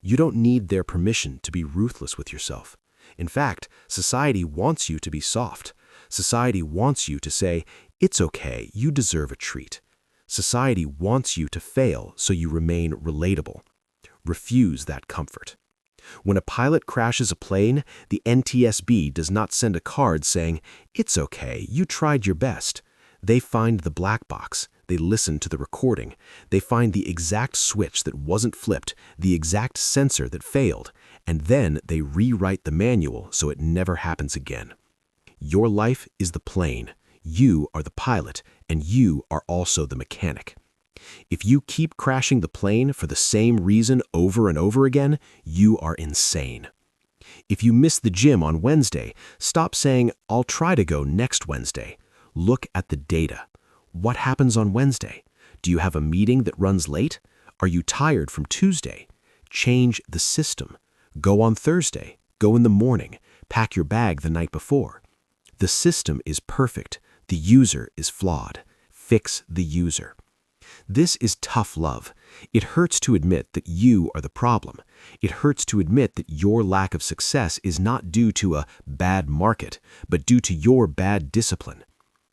You don't need their permission to be ruthless with yourself. In fact, society wants you to be soft. Society wants you to say, "It's okay, you deserve a treat." Society wants you to fail so you remain relatable. Refuse that comfort. When a pilot crashes a plane, the NTSB does not send a card saying, "It's okay, you tried your best." They find the black box. They listen to the recording. They find the exact switch that wasn't flipped, the exact sensor that failed, and then they rewrite the manual so it never happens again. Your life is the plane. You are the pilot, and you are also the mechanic. If you keep crashing the plane for the same reason over and over again, you are insane. If you miss the gym on Wednesday, stop saying, "I'll try to go next Wednesday." Look at the data. What happens on Wednesday? Do you have a meeting that runs late? Are you tired from Tuesday? Change the system. Go on Thursday. Go in the morning. Pack your bag the night before. The system is perfect. The user is flawed. Fix the user. This is tough love. It hurts to admit that you are the problem. It hurts to admit that your lack of success is not due to a bad market, but due to your bad discipline.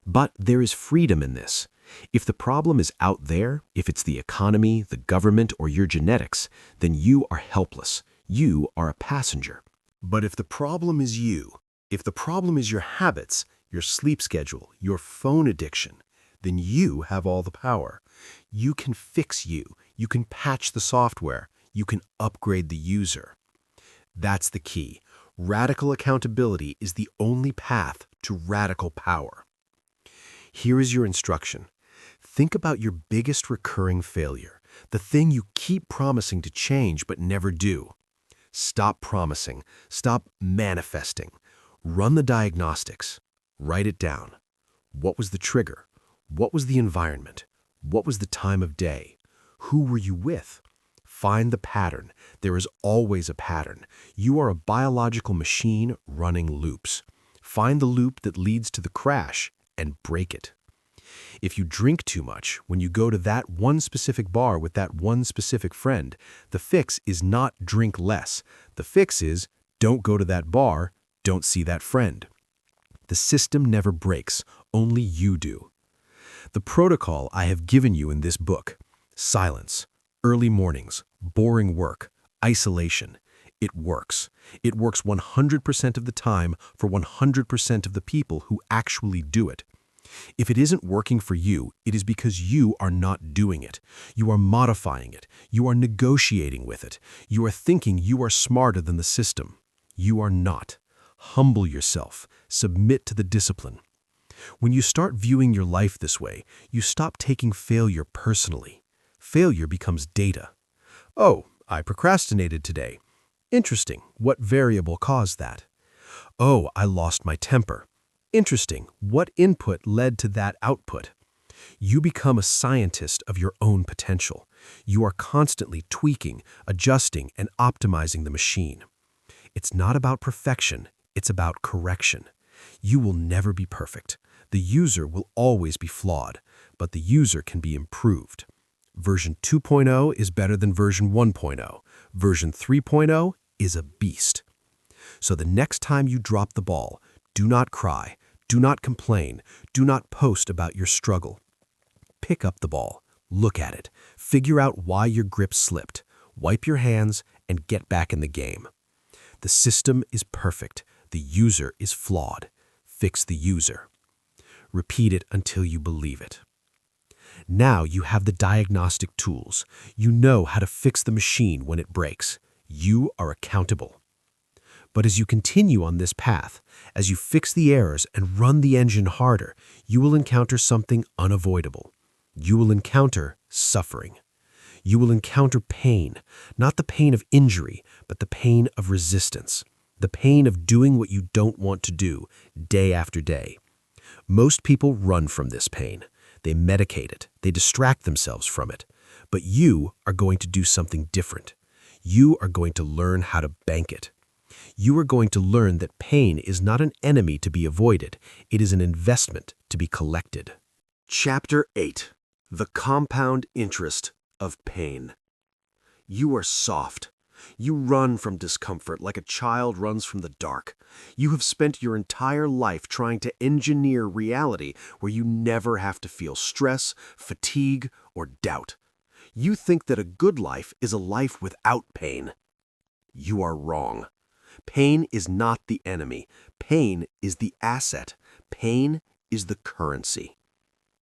But there is freedom in this. If the problem is out there, if it's the economy, the government, or your genetics, then you are helpless. You are a passenger. But if the problem is you, if the problem is your habits, your sleep schedule, your phone addiction, then you have all the power. You can fix you. You can patch the software. You can upgrade the user. That's the key. Radical accountability is the only path to radical power. Here is your instruction. Think about your biggest recurring failure, the thing you keep promising to change but never do. Stop promising. Stop manifesting. Run the diagnostics. Write it down. What was the trigger? What was the environment? What was the time of day? Who were you with? Find the pattern. There is always a pattern. You are a biological machine running loops. Find the loop that leads to the crash and break it. If you drink too much, when you go to that one specific bar with that one specific friend, the fix is not drink less. The fix is don't go to that bar, don't see that friend. The system never breaks, only you do. The protocol I have given you in this book: silence, early mornings, boring work, isolation. It works. It works 100% of the time for 100% of the people who actually do it. If it isn't working for you, it is because you are not doing it. You are modifying it. You are negotiating with it. You are thinking you are smarter than the system. You are not. Humble yourself. Submit to the discipline. When you start viewing your life this way, you stop taking failure personally. Failure becomes data. Oh, I procrastinated today. Interesting. What variable caused that? Oh, I lost my temper. Interesting. What input led to that output? You become a scientist of your own potential. You are constantly tweaking, adjusting, and optimizing the machine. It's not about perfection. It's about correction. You will never be perfect. The user will always be flawed, but the user can be improved. Version 2.0 is better than version 1.0. Version 3.0 is a beast. So the next time you drop the ball, do not cry, do not complain, do not post about your struggle. Pick up the ball, look at it, figure out why your grip slipped, wipe your hands, and get back in the game. The system is perfect. The user is flawed. Fix the user. Repeat it until you believe it. Now you have the diagnostic tools. You know how to fix the machine when it breaks. You are accountable. But as you continue on this path, as you fix the errors and run the engine harder, you will encounter something unavoidable. You will encounter suffering. You will encounter pain, not the pain of injury, but the pain of resistance, the pain of doing what you don't want to do day after day. Most people run from this pain. They medicate it. They distract themselves from it. But you are going to do something different. You are going to learn how to bank it. You are going to learn that pain is not an enemy to be avoided. It is an investment to be collected. Chapter 8. The Compound Interest of Pain. You are soft. You run from discomfort like a child runs from the dark. You have spent your entire life trying to engineer reality where you never have to feel stress, fatigue, or doubt. You think that a good life is a life without pain. You are wrong. Pain is not the enemy. Pain is the asset. Pain is the currency.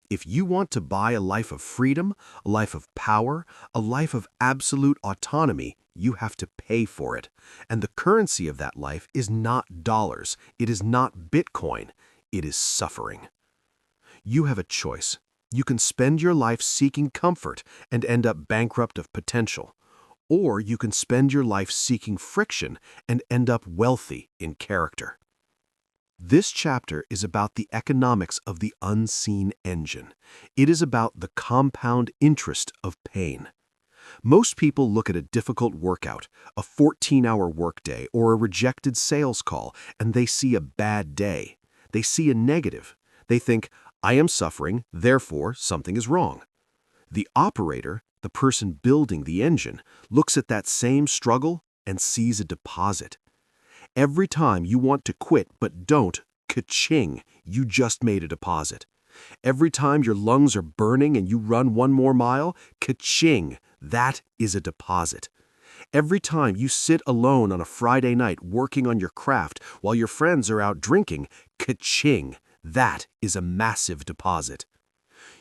If you want to buy a life of freedom, a life of power, a life of absolute autonomy, you have to pay for it. And the currency of that life is not dollars. It is not Bitcoin. It is suffering. You have a choice. You can spend your life seeking comfort and end up bankrupt of potential. Or you can spend your life seeking friction and end up wealthy in character. This chapter is about the economics of the unseen engine. It is about the compound interest of pain. Most people look at a difficult workout, a 14-hour workday, or a rejected sales call, and they see a bad day. They see a negative. They think, I am suffering, therefore something is wrong. The operator, the person building the engine, looks at that same struggle and sees a deposit. Every time you want to quit but don't, ka-ching, you just made a deposit. Every time your lungs are burning and you run one more mile, ka-ching, that is a deposit. Every time you sit alone on a Friday night working on your craft while your friends are out drinking, ka-ching, that is a massive deposit.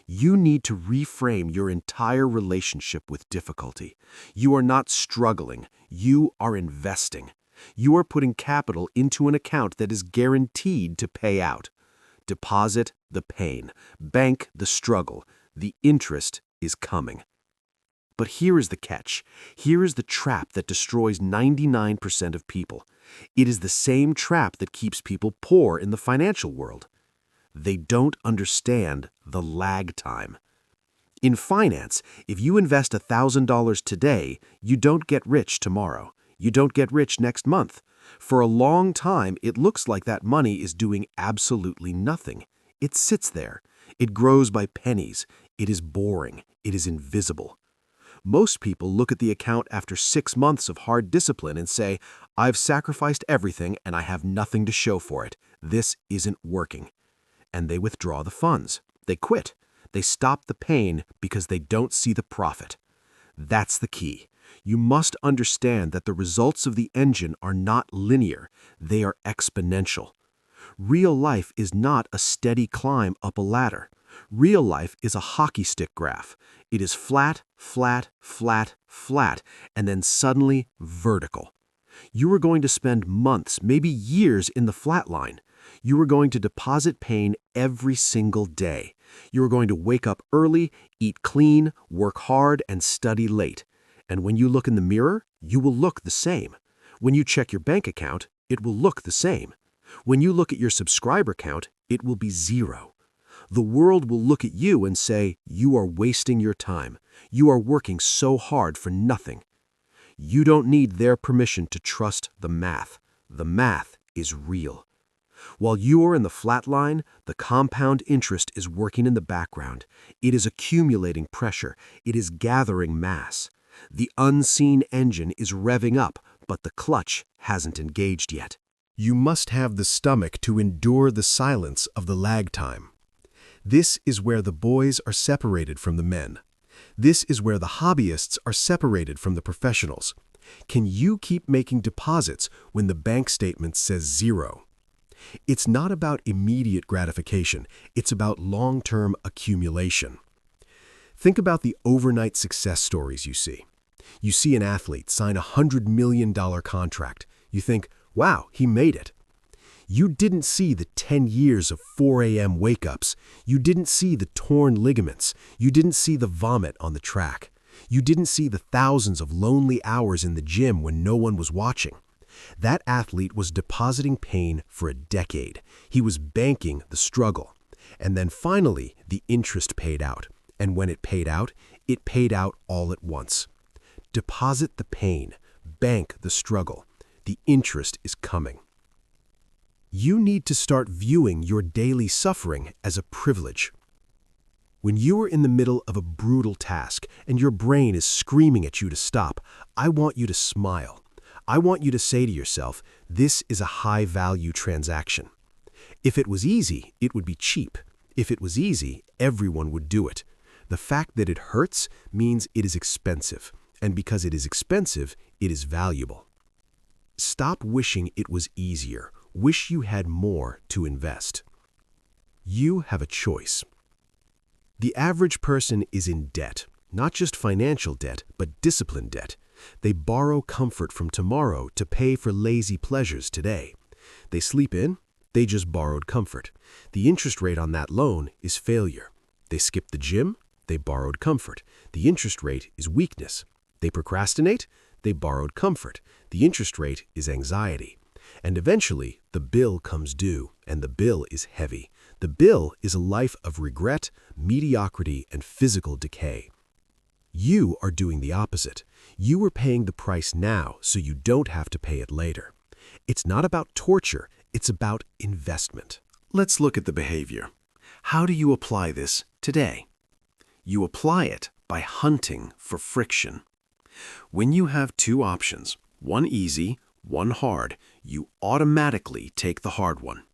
You need to reframe your entire relationship with difficulty. You are not struggling, you are investing. You are putting capital into an account that is guaranteed to pay out. Deposit the pain, bank the struggle, the interest is coming. But here is the catch. Here is the trap that destroys 99% of people. It is the same trap that keeps people poor in the financial world. They don't understand the lag time. In finance, if you invest $1,000 today, you don't get rich tomorrow. You don't get rich next month. For a long time, it looks like that money is doing absolutely nothing. It sits there. It grows by pennies. It is boring. It is invisible. Most people look at the account after 6 months of hard discipline and say, I've sacrificed everything and I have nothing to show for it. This isn't working. And they withdraw the funds. They quit. They stop the pain because they don't see the profit. That's the key. You must understand that the results of the engine are not linear. They are exponential. Real life is not a steady climb up a ladder. Real life is a hockey stick graph. It is flat, flat, flat, flat, and then suddenly vertical. You are going to spend months, maybe years in the flat line. You are going to deposit pain every single day. You are going to wake up early, eat clean, work hard, and study late. And when you look in the mirror, you will look the same. When you check your bank account, it will look the same. When you look at your subscriber count, it will be 0. The world will look at you and say, you are wasting your time. You are working so hard for nothing. You don't need their permission to trust the math. The math is real. While you are in the flat line, the compound interest is working in the background. It is accumulating pressure. It is gathering mass. The unseen engine is revving up, but the clutch hasn't engaged yet. You must have the stomach to endure the silence of the lag time. This is where the boys are separated from the men. This is where the hobbyists are separated from the professionals. Can you keep making deposits when the bank statement says 0? It's not about immediate gratification. It's about long-term accumulation. Think about the overnight success stories you see. You see an athlete sign a $100 million contract. You think, wow, he made it. You didn't see the 10 years of 4 a.m. wake-ups. You didn't see the torn ligaments. You didn't see the vomit on the track. You didn't see the thousands of lonely hours in the gym when no one was watching. That athlete was depositing pain for a decade. He was banking the struggle. And then finally, the interest paid out. And when it paid out all at once. Deposit the pain. Bank the struggle. The interest is coming. You need to start viewing your daily suffering as a privilege. When you are in the middle of a brutal task and your brain is screaming at you to stop, I want you to smile. I want you to say to yourself, this is a high-value transaction. If it was easy, it would be cheap. If it was easy, everyone would do it. The fact that it hurts means it is expensive, and because it is expensive, it is valuable. Stop wishing it was easier. Wish you had more to invest. You have a choice. The average person is in debt, not just financial debt, but discipline debt. They borrow comfort from tomorrow to pay for lazy pleasures today. They sleep in, they just borrowed comfort. The interest rate on that loan is failure. They skip the gym, they borrowed comfort. The interest rate is weakness. They procrastinate, they borrowed comfort. The interest rate is anxiety. And eventually, the bill comes due, and the bill is heavy. The bill is a life of regret, mediocrity, and physical decay. You are doing the opposite. You are paying the price now so you don't have to pay it later. It's not about torture, it's about investment. Let's look at the behavior. How do you apply this today? You apply it by hunting for friction. When you have two options, one easy, one hard, you automatically take the hard one.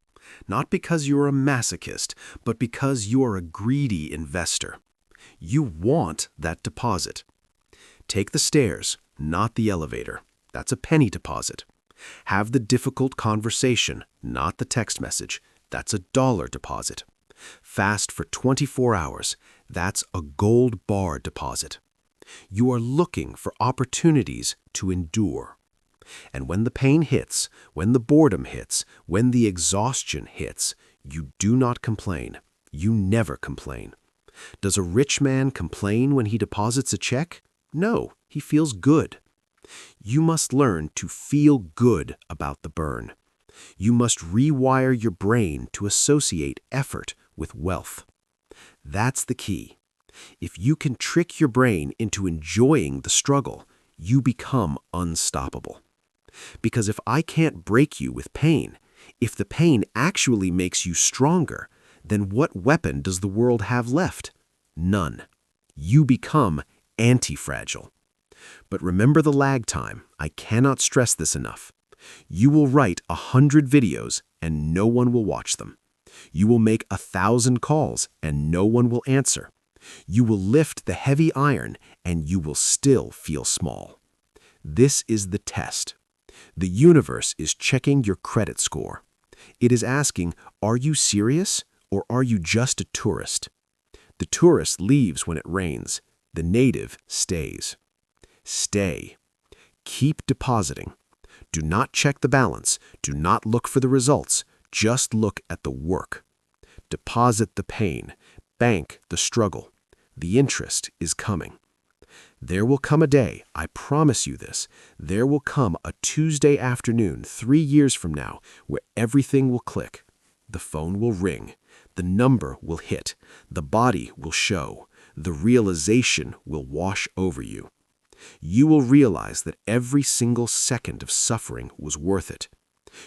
Not because you're a masochist, but because you are a greedy investor. You want that deposit. Take the stairs, not the elevator. That's a penny deposit. Have the difficult conversation, not the text message. That's a $1 deposit. Fast for 24 hours. That's a gold bar deposit. You are looking for opportunities to endure. And when the pain hits, when the boredom hits, when the exhaustion hits, you do not complain. You never complain. Does a rich man complain when he deposits a check? No, he feels good. You must learn to feel good about the burn. You must rewire your brain to associate effort with wealth. That's the key. If you can trick your brain into enjoying the struggle, you become unstoppable. Because if I can't break you with pain, if the pain actually makes you stronger, then what weapon does the world have left? None. You become anti-fragile. But remember the lag time. I cannot stress this enough. You will write 100 videos and no one will watch them. You will make 1,000 calls and no one will answer. You will lift the heavy iron and you will still feel small. This is the test. The universe is checking your credit score. It is asking, are you serious or are you just a tourist? The tourist leaves when it rains. The native stays. Stay. Keep depositing. Do not check the balance. Do not look for the results. Just look at the work. Deposit the pain. Bank the struggle. The interest is coming. There will come a day, I promise you this, there will come a Tuesday afternoon 3 years from now where everything will click. The phone will ring. The number will hit. The body will show. The realization will wash over you. You will realize that every single second of suffering was worth it.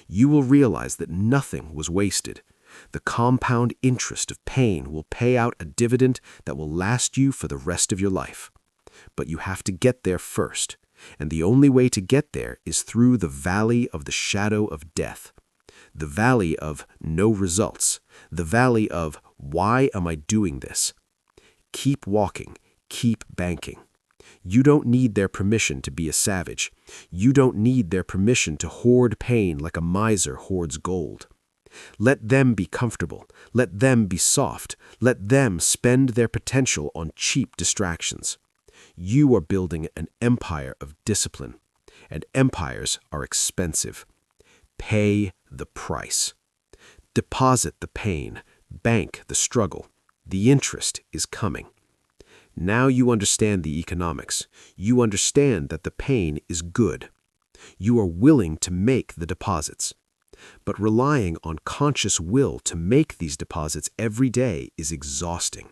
You will realize that nothing was wasted. The compound interest of pain will pay out a dividend that will last you for the rest of your life. But you have to get there first, and the only way to get there is through the valley of the shadow of death. The valley of no results. The valley of, why am I doing this? Keep walking. Keep banking. You don't need their permission to be a savage. You don't need their permission to hoard pain like a miser hoards gold. Let them be comfortable. Let them be soft. Let them spend their potential on cheap distractions. You are building an empire of discipline, and empires are expensive. Pay the price. Deposit the pain. Bank the struggle. The interest is coming. Now you understand the economics. You understand that the pain is good. You are willing to make the deposits. But relying on conscious will to make these deposits every day is exhausting.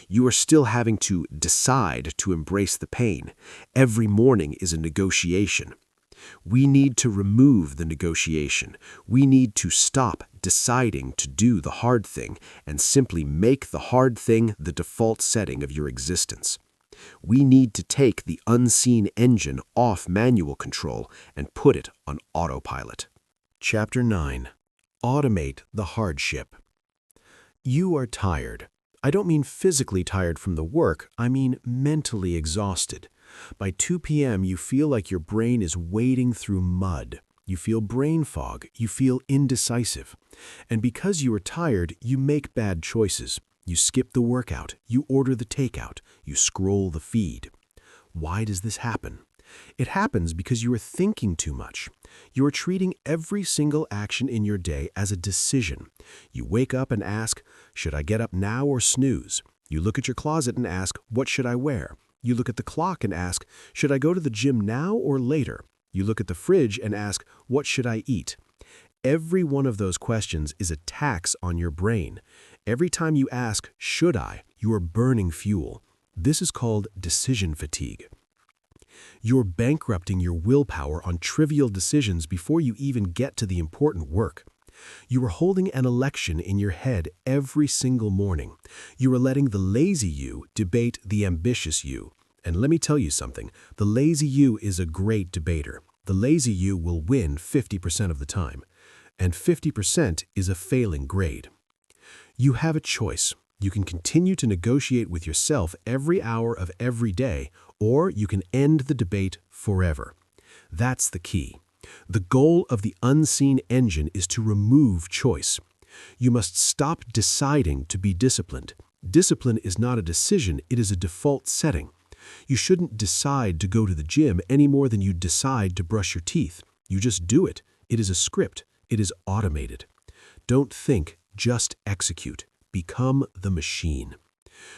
You are still having to decide to embrace the pain. Every morning is a negotiation. We need to remove the negotiation. We need to stop deciding to do the hard thing and simply make the hard thing the default setting of your existence. We need to take the unseen engine off manual control and put it on autopilot. Chapter 9. Automate the hardship. You are tired. I don't mean physically tired from the work, I mean mentally exhausted. By 2 p.m., you feel like your brain is wading through mud. You feel brain fog. You feel indecisive. And because you are tired, you make bad choices. You skip the workout. You order the takeout. You scroll the feed. Why does this happen? It happens because you are thinking too much. You are treating every single action in your day as a decision. You wake up and ask, should I get up now or snooze? You look at your closet and ask, what should I wear? You look at the clock and ask, should I go to the gym now or later? You look at the fridge and ask, what should I eat? Every one of those questions is a tax on your brain. Every time you ask, should I, you are burning fuel. This is called decision fatigue. You're bankrupting your willpower on trivial decisions before you even get to the important work. You are holding an election in your head every single morning. You are letting the lazy you debate the ambitious you. And let me tell you something, the lazy you is a great debater. The lazy you will win 50% of the time. And 50% is a failing grade. You have a choice. You can continue to negotiate with yourself every hour of every day, or you can end the debate forever. That's the key. The goal of the unseen engine is to remove choice. You must stop deciding to be disciplined. Discipline is not a decision, it is a default setting. You shouldn't decide to go to the gym any more than you decide to brush your teeth. You just do it. It is a script. It is automated. Don't think, just execute. Become the machine.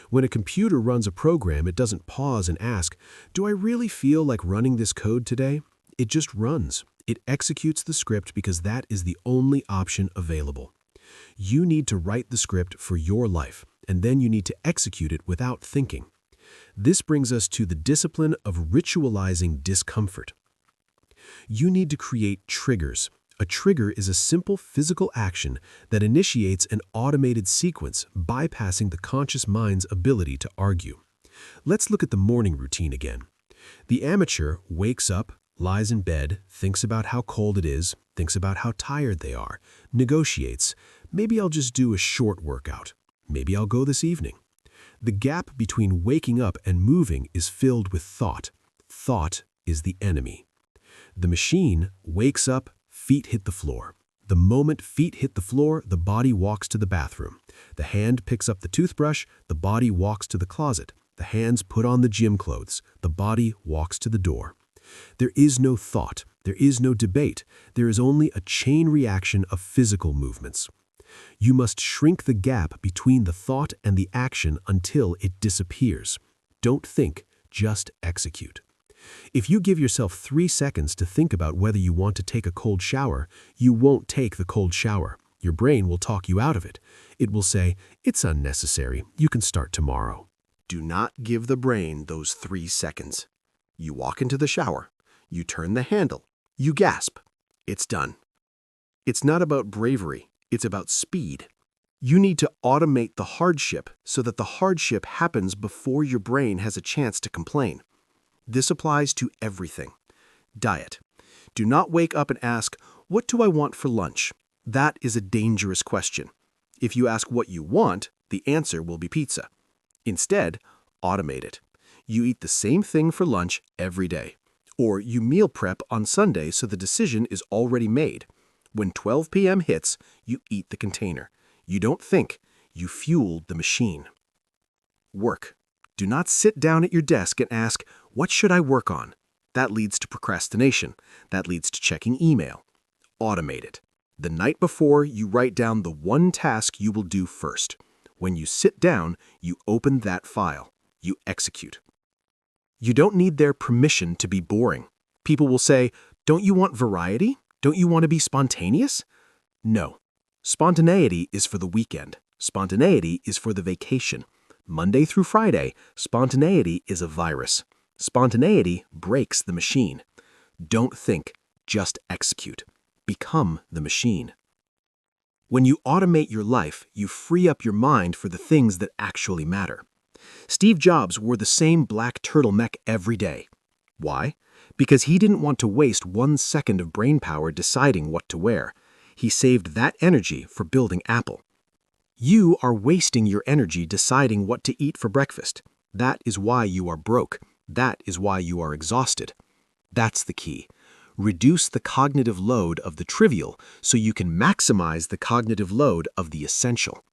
When a computer runs a program, it doesn't pause and ask, do I really feel like running this code today? It just runs. It executes the script because that is the only option available. You need to write the script for your life, and then you need to execute it without thinking. This brings us to the discipline of ritualizing discomfort. You need to create triggers. A trigger is a simple physical action that initiates an automated sequence, bypassing the conscious mind's ability to argue. Let's look at the morning routine again. The amateur wakes up, lies in bed, thinks about how cold it is, thinks about how tired they are, negotiates. Maybe I'll just do a short workout. Maybe I'll go this evening. The gap between waking up and moving is filled with thought. Thought is the enemy. The machine wakes up, feet hit the floor. The moment feet hit the floor, the body walks to the bathroom. The hand picks up the toothbrush, the body walks to the closet. The hands put on the gym clothes. The body walks to the door. There is no thought. There is no debate. There is only a chain reaction of physical movements. You must shrink the gap between the thought and the action until it disappears. Don't think, just execute. If you give yourself 3 seconds to think about whether you want to take a cold shower, you won't take the cold shower. Your brain will talk you out of it. It will say, it's unnecessary. You can start tomorrow. Do not give the brain those 3 seconds. You walk into the shower. You turn the handle. You gasp. It's done. It's not about bravery. It's about speed. You need to automate the hardship so that the hardship happens before your brain has a chance to complain. This applies to everything. Diet. Do not wake up and ask, what do I want for lunch? That is a dangerous question. If you ask what you want, the answer will be pizza. Instead, automate it. You eat the same thing for lunch every day. Or you meal prep on Sunday so the decision is already made. When 12 p.m. hits, you eat the container. You don't think, you fueled the machine. Work. Do not sit down at your desk and ask, what should I work on? That leads to procrastination. That leads to checking email. Automate it. The night before, you write down the one task you will do first. When you sit down, you open that file. You execute. You don't need their permission to be boring. People will say, don't you want variety? Don't you want to be spontaneous? No. Spontaneity is for the weekend. Spontaneity is for the vacation. Monday through Friday, spontaneity is a virus. Spontaneity breaks the machine. Don't think, just execute. Become the machine. When you automate your life, you free up your mind for the things that actually matter. Steve Jobs wore the same black turtleneck every day. Why? Because he didn't want to waste 1 second of brainpower deciding what to wear. He saved that energy for building Apple. You are wasting your energy deciding what to eat for breakfast. That is why you are broke. That is why you are exhausted. That's the key. Reduce the cognitive load of the trivial so you can maximize the cognitive load of the essential.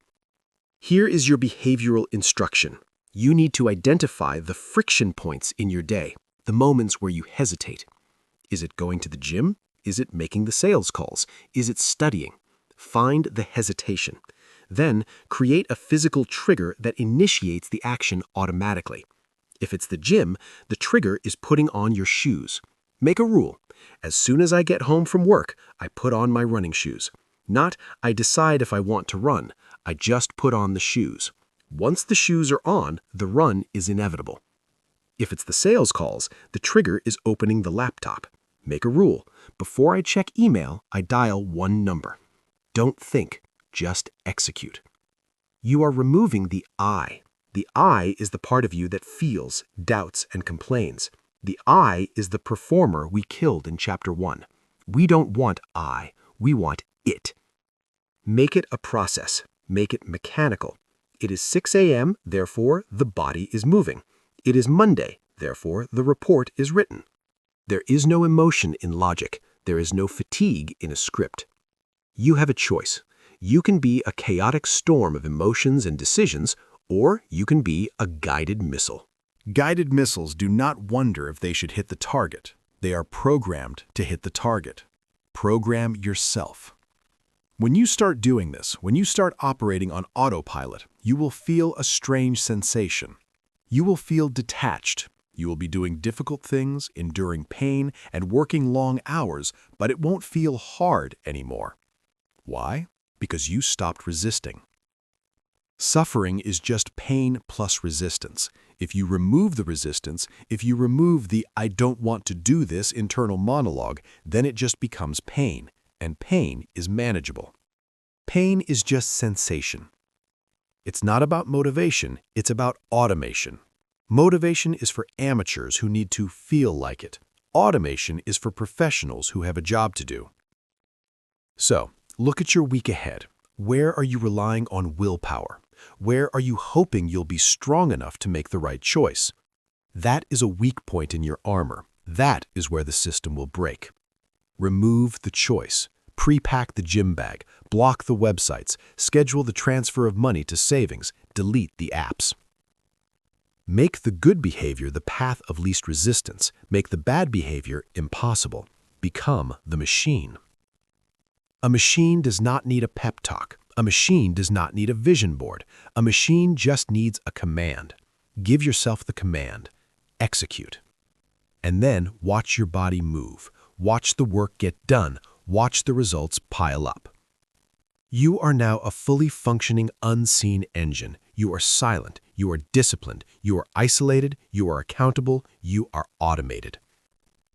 Here is your behavioral instruction. You need to identify the friction points in your day, the moments where you hesitate. Is it going to the gym? Is it making the sales calls? Is it studying? Find the hesitation. Then create a physical trigger that initiates the action automatically. If it's the gym, the trigger is putting on your shoes. Make a rule. As soon as I get home from work, I put on my running shoes. Not, I decide if I want to run. I just put on the shoes. Once the shoes are on, the run is inevitable. If it's the sales calls, the trigger is opening the laptop. Make a rule. Before I check email, I dial one number. Don't think, just execute. You are removing the I. The I is the part of you that feels, doubts, and complains. The I is the performer we killed in Chapter 1. We don't want I, we want it. Make it a process. Make it mechanical. It is 6 a.m., therefore the body is moving. It is Monday, therefore the report is written. There is no emotion in logic. There is no fatigue in a script. You have a choice. You can be a chaotic storm of emotions and decisions, or you can be a guided missile. Guided missiles do not wonder if they should hit the target. They are programmed to hit the target. Program yourself. When you start doing this, when you start operating on autopilot, you will feel a strange sensation. You will feel detached. You will be doing difficult things, enduring pain, and working long hours, but it won't feel hard anymore. Why? Because you stopped resisting. Suffering is just pain plus resistance. If you remove the resistance, if you remove the "I don't want to do this" internal monologue, then it just becomes pain, and pain is manageable. Pain is just sensation. It's not about motivation, it's about automation. Motivation is for amateurs who need to feel like it. Automation is for professionals who have a job to do. So, look at your week ahead. Where are you relying on willpower? Where are you hoping you'll be strong enough to make the right choice? That is a weak point in your armor. That is where the system will break. Remove the choice. Pre-pack the gym bag. Block the websites. Schedule the transfer of money to savings. Delete the apps. Make the good behavior the path of least resistance. Make the bad behavior impossible. Become the machine. A machine does not need a pep talk. A machine does not need a vision board. A machine just needs a command. Give yourself the command. Execute. And then watch your body move. Watch the work get done. Watch the results pile up. You are now a fully functioning, unseen engine. You are silent. You are disciplined. You are isolated. You are accountable. You are automated.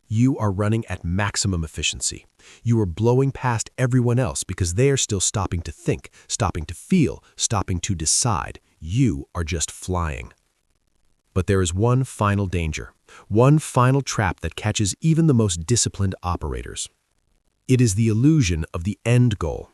You are running at maximum efficiency. You are blowing past everyone else because they are still stopping to think, stopping to feel, stopping to decide. You are just flying. But there is one final danger, one final trap that catches even the most disciplined operators. It is the illusion of the end goal.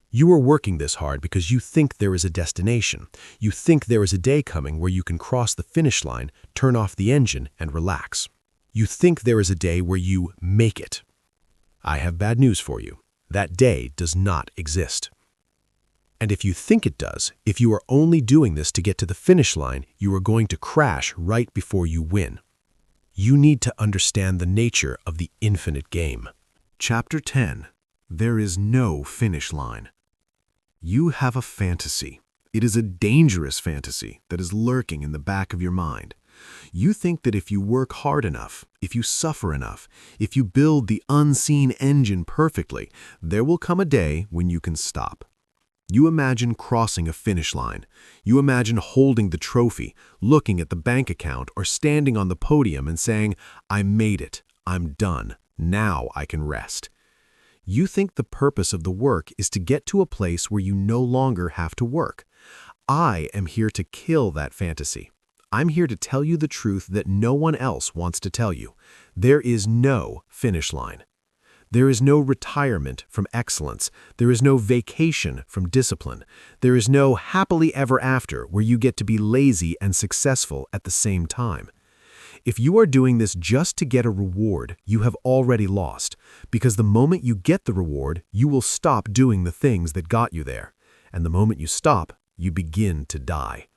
You are working this hard because you think there is a destination. You think there is a day coming where you can cross the finish line, turn off the engine, and relax. You think there is a day where you make it. I have bad news for you. That day does not exist. And if you think it does, if you are only doing this to get to the finish line, you are going to crash right before you win. You need to understand the nature of the infinite game. Chapter 10. There is no finish line. You have a fantasy. It is a dangerous fantasy that is lurking in the back of your mind. You think that if you work hard enough, if you suffer enough, if you build the unseen engine perfectly, there will come a day when you can stop. You imagine crossing a finish line. You imagine holding the trophy, looking at the bank account, or standing on the podium and saying, "I made it. I'm done. Now I can rest. You think the purpose of the work is to get to a place where you no longer have to work. I am here to kill that fantasy. I'm here to tell you the truth that no one else wants to tell you. There is no finish line. There is no retirement from excellence. There is no vacation from discipline. There is no happily ever after where you get to be lazy and successful at the same time. If you are doing this just to get a reward, you have already lost, because the moment you get the reward, you will stop doing the things that got you there. And the moment you stop, you begin to die.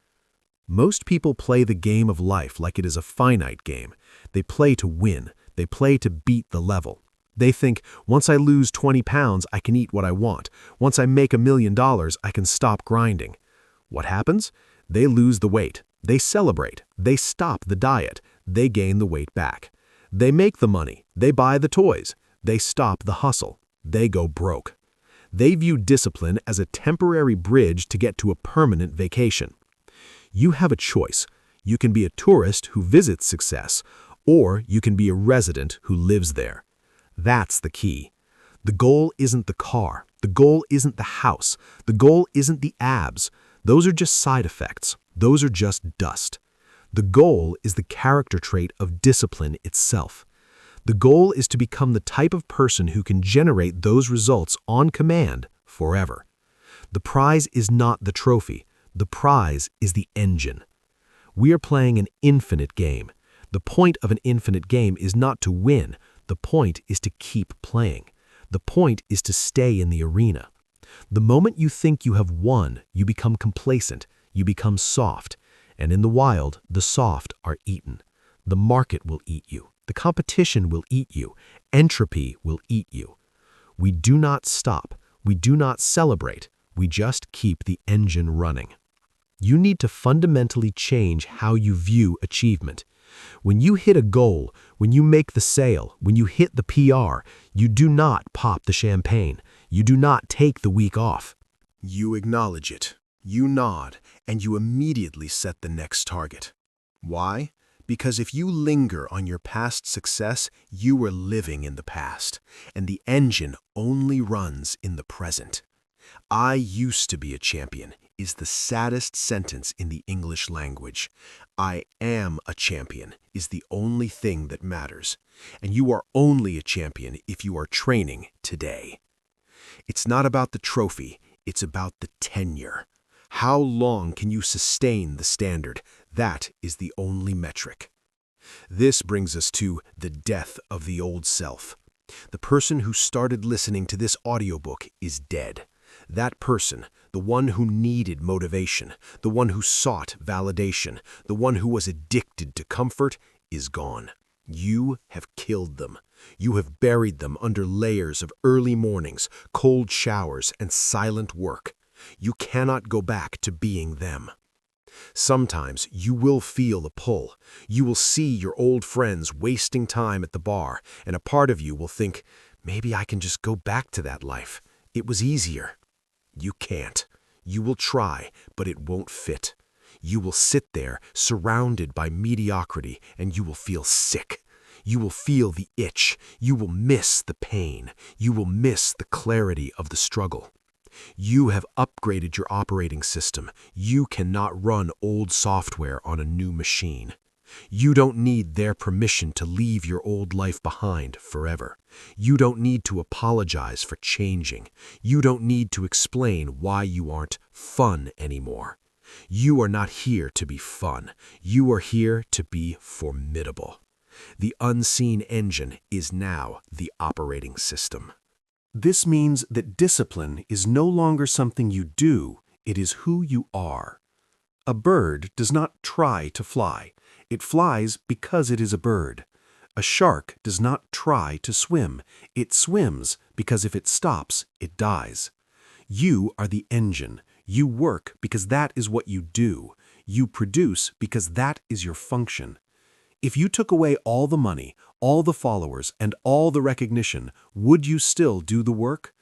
Most people play the game of life like it is a finite game. They play to win. They play to beat the level. They think, once I lose 20 pounds, I can eat what I want. Once I make $1 million, I can stop grinding. What happens? They lose the weight. They celebrate. They stop the diet. They gain the weight back. They make the money. They buy the toys. They stop the hustle. They go broke. They view discipline as a temporary bridge to get to a permanent vacation. You have a choice. You can be a tourist who visits success, or you can be a resident who lives there. That's the key. The goal isn't the car. The goal isn't the house. The goal isn't the abs. Those are just side effects. Those are just dust. The goal is the character trait of discipline itself. The goal is to become the type of person who can generate those results on command forever. The prize is not the trophy. The prize is the engine. We are playing an infinite game. The point of an infinite game is not to win. The point is to keep playing. The point is to stay in the arena. The moment you think you have won, you become complacent, you become soft, and in the wild, the soft are eaten. The market will eat you. The competition will eat you. Entropy will eat you. We do not stop. We do not celebrate. We just keep the engine running. You need to fundamentally change how you view achievement. When you hit a goal, when you make the sale, when you hit the PR, you do not pop the champagne. You do not take the week off. You acknowledge it, you nod, and you immediately set the next target. Why? Because if you linger on your past success, you are living in the past, and the engine only runs in the present. I used to be a champion is the saddest sentence in the English language. I am a champion is the only thing that matters, and you are only a champion if you are training today. It's not about the trophy, it's about the tenure. How long can you sustain the standard? That is the only metric. This brings us to the death of the old self. The person who started listening to this audiobook is dead. That person, the one who needed motivation, the one who sought validation, the one who was addicted to comfort, is gone. You have killed them. You have buried them under layers of early mornings, cold showers, and silent work. You cannot go back to being them. Sometimes you will feel a pull. You will see your old friends wasting time at the bar, and a part of you will think, maybe I can just go back to that life. It was easier. You can't. You will try, but it won't fit. You will sit there, surrounded by mediocrity, and you will feel sick. You will feel the itch. You will miss the pain. You will miss the clarity of the struggle. You have upgraded your operating system. You cannot run old software on a new machine. You don't need their permission to leave your old life behind forever. You don't need to apologize for changing. You don't need to explain why you aren't fun anymore. You are not here to be fun. You are here to be formidable. The unseen engine is now the operating system. This means that discipline is no longer something you do, it is who you are. A bird does not try to fly. It flies because it is a bird. A shark does not try to swim. It swims because if it stops, it dies. You are the engine. You work because that is what you do. You produce because that is your function. If you took away all the money, all the followers, and all the recognition, would you still do the work?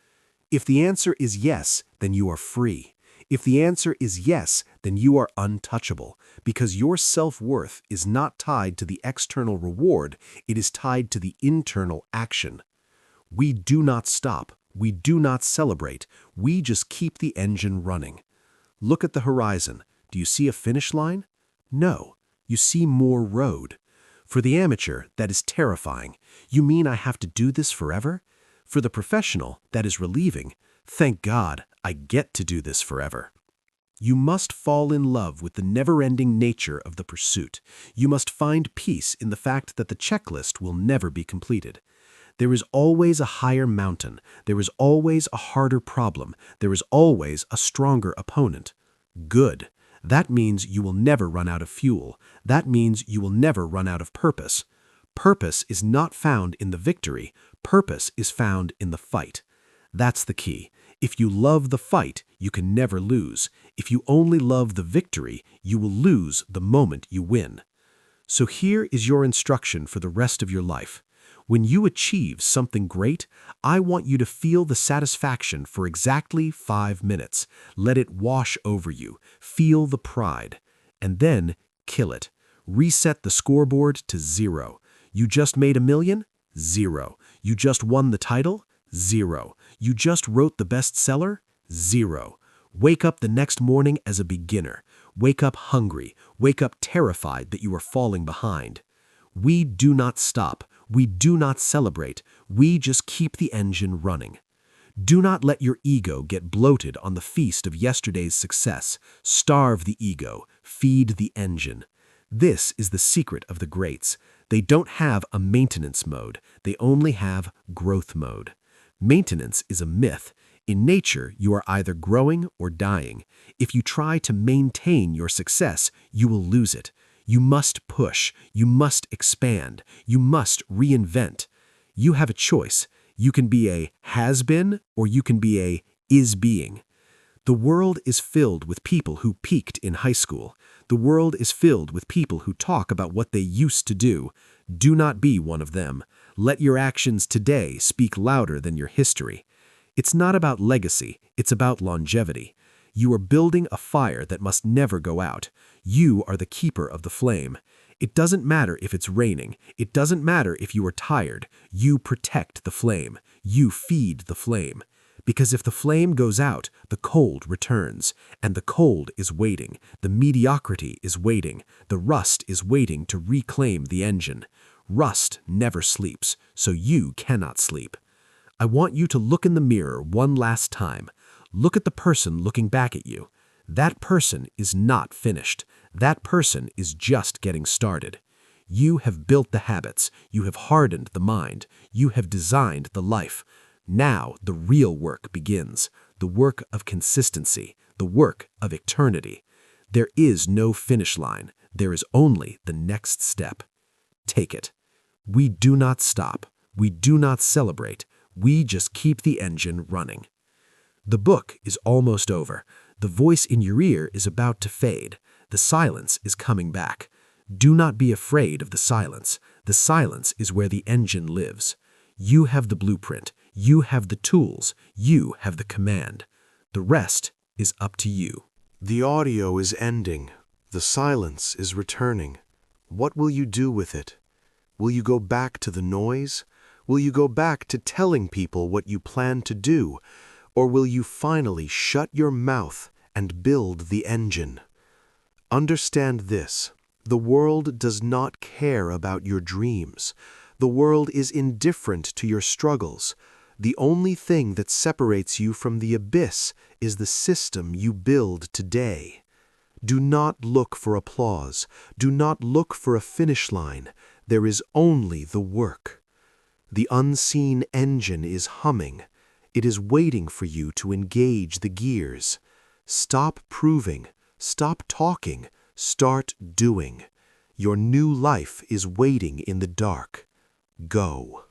If the answer is yes, then you are free. If the answer is yes, then you are untouchable, because your self-worth is not tied to the external reward, it is tied to the internal action. We do not stop, we do not celebrate, we just keep the engine running. Look at the horizon. Do you see a finish line? No, you see more road. For the amateur, that is terrifying. You mean I have to do this forever? For the professional, that is relieving. Thank God, I get to do this forever. You must fall in love with the never-ending nature of the pursuit. You must find peace in the fact that the checklist will never be completed. There is always a higher mountain. There is always a harder problem. There is always a stronger opponent. Good. That means you will never run out of fuel. That means you will never run out of purpose. Purpose is not found in the victory. Purpose is found in the fight. That's the key. If you love the fight, you can never lose. If you only love the victory, you will lose the moment you win. So here is your instruction for the rest of your life. When you achieve something great, I want you to feel the satisfaction for exactly 5 minutes. Let it wash over you. Feel the pride. And then kill it. Reset the scoreboard to 0. You just made $1 million? 0. You just won the title? 0. You just wrote the bestseller? 0. Wake up the next morning as a beginner. Wake up hungry. Wake up terrified that you are falling behind. We do not stop. We do not celebrate. We just keep the engine running. Do not let your ego get bloated on the feast of yesterday's success. Starve the ego. Feed the engine. This is the secret of the greats. They don't have a maintenance mode. They only have growth mode. Maintenance is a myth. In nature, you are either growing or dying. If you try to maintain your success, you will lose it. You must push. You must expand. You must reinvent. You have a choice. You can be a has-been or you can be a is-being. The world is filled with people who peaked in high school. The world is filled with people who talk about what they used to do. Do not be one of them. Let your actions today speak louder than your history. It's not about legacy, it's about longevity. You are building a fire that must never go out. You are the keeper of the flame. It doesn't matter if it's raining. It doesn't matter if you are tired. You protect the flame. You feed the flame. Because if the flame goes out, the cold returns. And the cold is waiting. The mediocrity is waiting. The rust is waiting to reclaim the engine. Rust never sleeps, so you cannot sleep. I want you to look in the mirror one last time. Look at the person looking back at you. That person is not finished. That person is just getting started. You have built the habits. You have hardened the mind. You have designed the life. Now the real work begins. The work of consistency. The work of eternity. There is no finish line. There is only the next step. Take it. We do not stop. We do not celebrate. We just keep the engine running. The book is almost over. The voice in your ear is about to fade. The silence is coming back. Do not be afraid of the silence. The silence is where the engine lives. You have the blueprint. You have the tools. You have the command. The rest is up to you. The audio is ending. The silence is returning. What will you do with it? Will you go back to the noise? Will you go back to telling people what you plan to do? Or will you finally shut your mouth and build the engine? Understand this. The world does not care about your dreams. The world is indifferent to your struggles. The only thing that separates you from the abyss is the system you build today. Do not look for applause. Do not look for a finish line. There is only the work. The unseen engine is humming. It is waiting for you to engage the gears. Stop proving. Stop talking. Start doing. Your new life is waiting in the dark. Go.